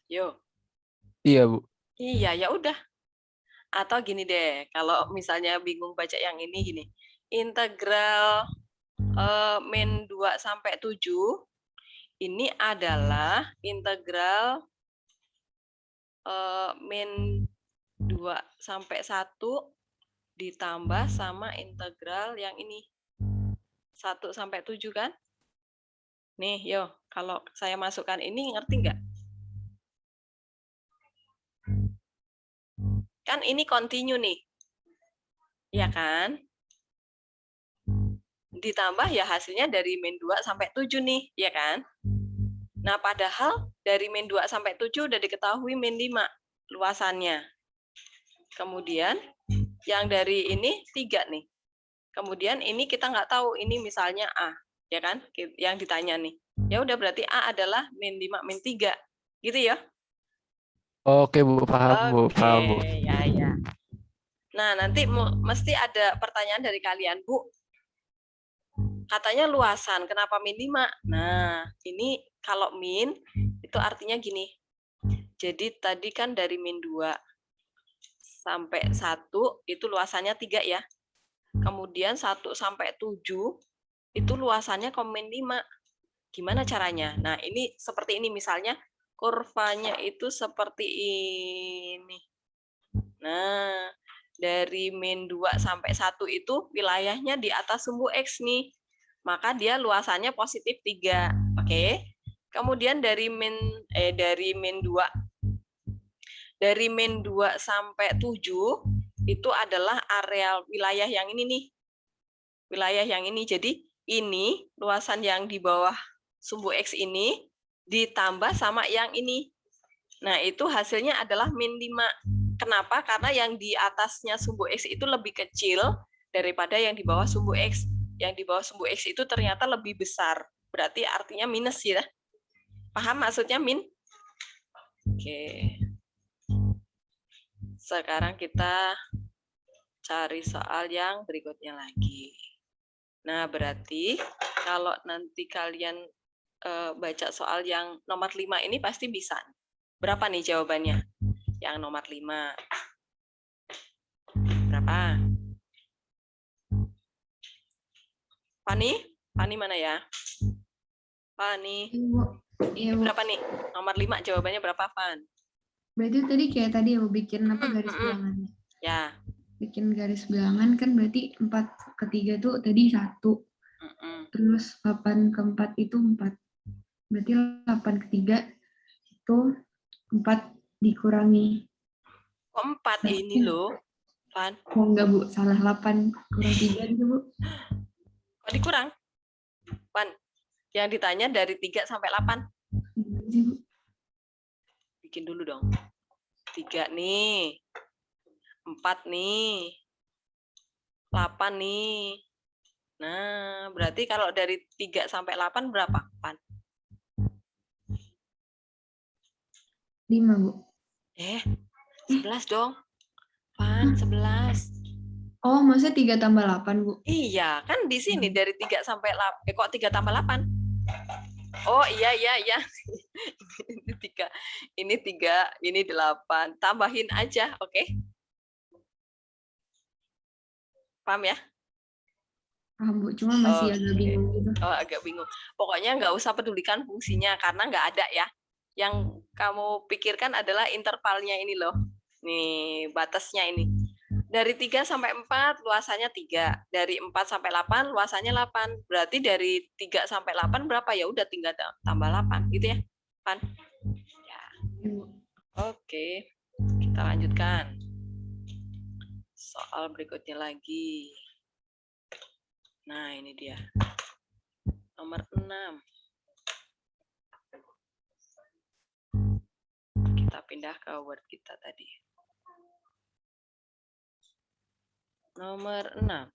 Speaker 1: Yo.
Speaker 2: Iya, Bu.
Speaker 1: Iya, ya udah. Atau gini deh, kalau misalnya bingung baca yang ini gini. Integral min 2 sampai 7 ini adalah integral min 2 sampai 1 ditambah sama integral yang ini. 1 sampai 7 kan? Nih, yo, kalau saya masukkan ini ngerti nggak? Kan ini continue nih. Ya kan? Ditambah ya hasilnya dari min 2 sampai 7 nih, ya kan? Nah, padahal dari min 2 sampai 7 udah diketahui min 5 luasannya. Kemudian yang dari ini 3 nih. Kemudian ini kita nggak tahu, ini misalnya A, ya kan? Yang ditanya nih. Ya udah berarti A adalah min 5 min 3. Gitu ya?
Speaker 2: Oke, Bu, paham, Bu. Paham, Bu.
Speaker 1: Oke, ya. Nah, nanti mesti ada pertanyaan dari kalian, Bu. Katanya luasan, kenapa min 5? Nah, ini kalau min, itu artinya gini. Jadi tadi kan dari min 2 sampai 1, itu luasannya 3 ya. Kemudian 1 sampai 7, itu luasannya min 5. Gimana caranya? Nah, ini seperti ini misalnya, kurvanya itu seperti ini. Nah, dari min 2 sampai 1 itu wilayahnya di atas sumbu X nih. Maka dia luasannya positif 3. Oke. Kemudian dari min 2 sampai 7 itu adalah area wilayah yang ini nih. Wilayah yang ini. Jadi ini luasan yang di bawah sumbu X ini ditambah sama yang ini. Nah, itu hasilnya adalah min 5. Kenapa? Karena yang di atasnya sumbu X itu lebih kecil daripada yang di bawah sumbu X. Yang di bawah sumbu X itu ternyata lebih besar. Berarti artinya minus ya. Paham maksudnya min? Oke. Sekarang kita cari soal yang berikutnya lagi. Nah, berarti kalau nanti kalian baca soal yang nomor 5 ini pasti bisa. Berapa nih jawabannya? Yang nomor 5. Berapa? Fani? Fani mana ya? Fani.
Speaker 11: Iya, Bu.
Speaker 1: Berapa nih? Nomor 5 jawabannya berapa, Fan?
Speaker 11: Berarti tadi kayak tadi ya, Bu, bikin apa garis bilangannya?
Speaker 1: Ya.
Speaker 11: Bikin garis bilangan kan berarti 4 ke 3 tuh tadi 1. Terus 8 ke 4 itu 4. Berarti 8 ke 3 itu 4 dikurangi.
Speaker 1: Kok 4 ini loh, Fan?
Speaker 11: Oh enggak, Bu. Salah, 8 kurang 3 gitu, Bu.
Speaker 1: Kok dikurang? Fan, yang ditanya dari 3 sampai 8.
Speaker 11: Gimana sih, Bu?
Speaker 1: Bikin dulu dong. 3 nih. 4 nih. 8 nih. Nah, berarti kalau dari 3 sampai 8 berapa, Fan?
Speaker 11: 5, Bu.
Speaker 1: 11 dong. Fan, 11.
Speaker 11: Oh, maksudnya 3 tambah 8, Bu?
Speaker 1: Iya, kan di sini dari 3 sampai 8. Kok 3 tambah 8? Oh, iya. Ini 3. Ini 3, ini 8. Tambahin aja, oke? Paham ya?
Speaker 11: Paham, Bu. Cuma masih agak
Speaker 1: Oke.
Speaker 11: bingung gitu.
Speaker 1: Oh, agak bingung. Pokoknya nggak usah pedulikan fungsinya, karena nggak ada ya. Yang kamu pikirkan adalah intervalnya ini loh. Nih, batasnya ini. Dari 3 sampai 4 luasannya 3. Dari 4 sampai 8 luasannya 8. Berarti dari 3 sampai 8 berapa? Ya udah tinggal tambah 8 gitu ya. Pan.
Speaker 11: Bu.
Speaker 1: Oke, kita lanjutkan. Soal berikutnya lagi. Nah, ini dia. Nomor 6. Kita pindah ke Word kita tadi. Nomor 6.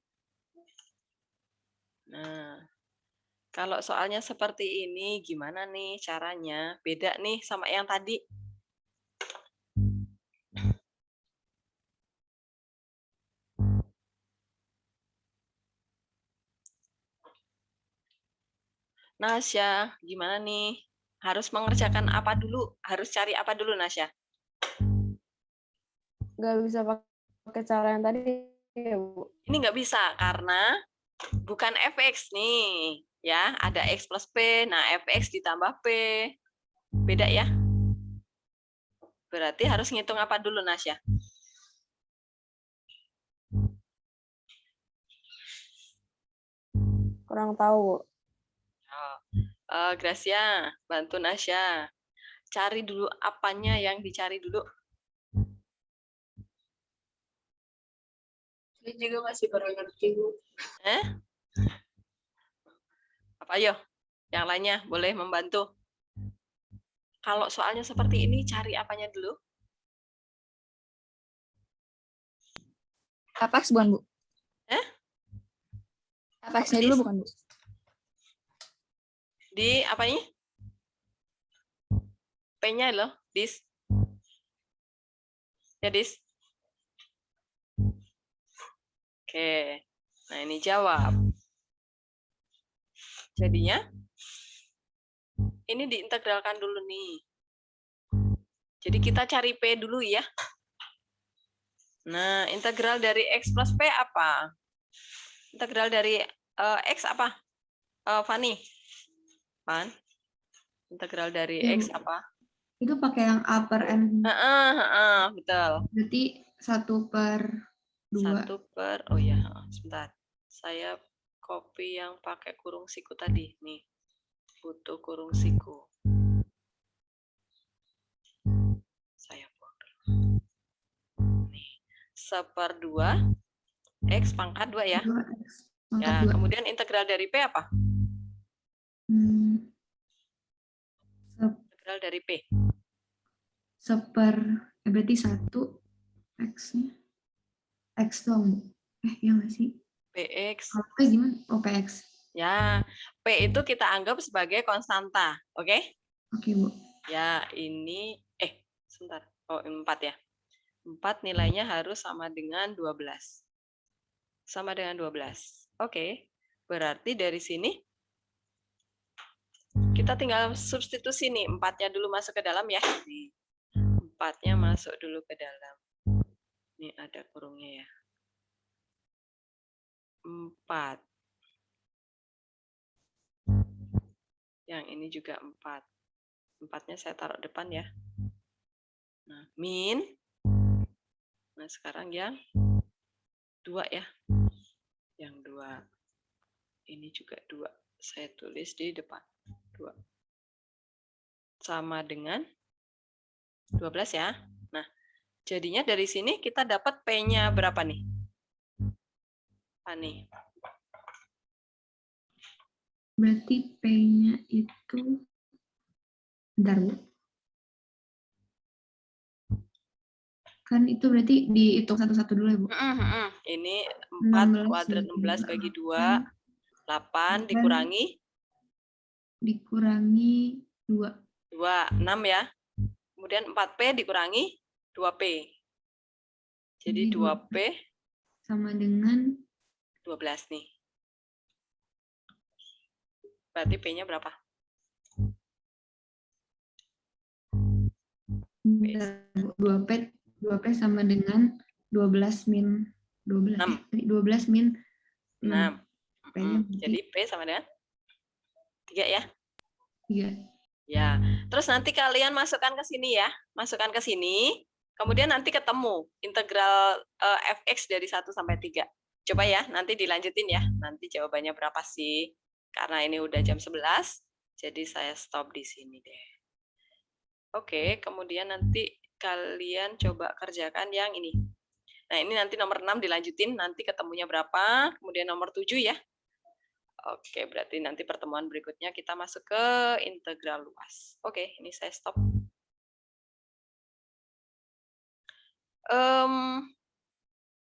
Speaker 1: Nah, kalau soalnya seperti ini, gimana nih caranya? Beda nih sama yang tadi. Nasya, gimana nih? Harus mengerjakan apa dulu? Harus cari apa dulu, Nasya?
Speaker 5: Nggak bisa pakai cara yang tadi ya, Bu.
Speaker 1: Ini nggak bisa karena bukan fx nih, ya. Ada x plus p, nah fx ditambah p. Beda ya? Berarti harus ngitung apa dulu, Nasya?
Speaker 5: Kurang tahu, Bu.
Speaker 1: Gracia, bantu Nasya. Cari dulu apanya yang dicari dulu.
Speaker 9: Saya juga masih baru ngerti, Bu.
Speaker 1: Apa ayo? Yang lainnya boleh membantu. Kalau soalnya seperti ini, cari apanya dulu?
Speaker 9: Apex bukan, Bu? Apex-nya dulu bukan, Bu?
Speaker 1: Di apa ini? P-nya loh, dis. Ya, dis. Oke. Nah, ini jawab. Jadinya ini diintegralkan dulu nih. Jadi kita cari P dulu ya. Nah, integral dari X plus P apa? Integral dari X apa? Fani? Fan? Integral dari
Speaker 11: Ya,
Speaker 1: X
Speaker 11: Bu.
Speaker 1: apa?
Speaker 11: Itu pakai yang A per N.
Speaker 1: Betul.
Speaker 11: Berarti 1/2.
Speaker 1: 1/, oh ya, sebentar. Saya copy yang pakai kurung siku tadi. Nih, butuh kurung siku. Saya buang dulu. Nih, 1/2 X pangkat 2 ya.
Speaker 11: 2X pangkat
Speaker 1: Ya,
Speaker 11: 2.
Speaker 1: kemudian integral dari P apa? Integral dari P.
Speaker 11: Berarti 1 X-nya. X dong, Bu. Ya nggak sih?
Speaker 1: PX.
Speaker 11: Kalau P gimana? Oh, PX.
Speaker 1: Ya, P itu kita anggap sebagai konstanta. Oke?
Speaker 11: Oke, Bu.
Speaker 1: Ya, ini, sebentar. Oh, 4 ya. 4 nilainya harus sama dengan 12. Sama dengan 12. Oke. Berarti dari sini, kita tinggal substitusi nih. 4-nya dulu masuk ke dalam ya. 4-nya masuk dulu ke dalam. Ini ada kurungnya ya. 4. Yang ini juga 4. 4-nya saya taruh depan ya. Nah, min. Nah, sekarang yang 2 ya. Yang 2. Ini juga 2. Saya tulis di depan. 2. Sama dengan 12 ya. Nah, jadinya dari sini kita dapat P-nya berapa nih? Nih.
Speaker 11: Berarti P-nya itu, bentar, Bu. Kan itu berarti dihitung satu-satu dulu ya, Bu.
Speaker 1: Ini 4 kuadrat 16 bagi 2, 8 dikurangi?
Speaker 11: Dikurangi 2.
Speaker 1: 2, 6 ya. Kemudian 4P dikurangi 2P. Jadi 2P
Speaker 11: sama dengan
Speaker 1: 12 nih. Berarti P-nya berapa?
Speaker 11: 2P sama dengan 12 min 12. 12 min
Speaker 1: 6.
Speaker 11: P-nya
Speaker 1: Jadi P sama dengan 3 ya?
Speaker 11: 3.
Speaker 1: Ya. Terus nanti kalian masukkan ke sini ya. Masukkan ke sini. Kemudian nanti ketemu integral fx dari 1 sampai 3. Coba ya, nanti dilanjutin ya. Nanti jawabannya berapa sih? Karena ini udah jam 11, jadi saya stop di sini deh. Oke, kemudian nanti kalian coba kerjakan yang ini. Nah, ini nanti nomor 6 dilanjutin, nanti ketemunya berapa, kemudian nomor 7 ya. Oke, berarti nanti pertemuan berikutnya kita masuk ke integral luas. Oke, ini saya stop.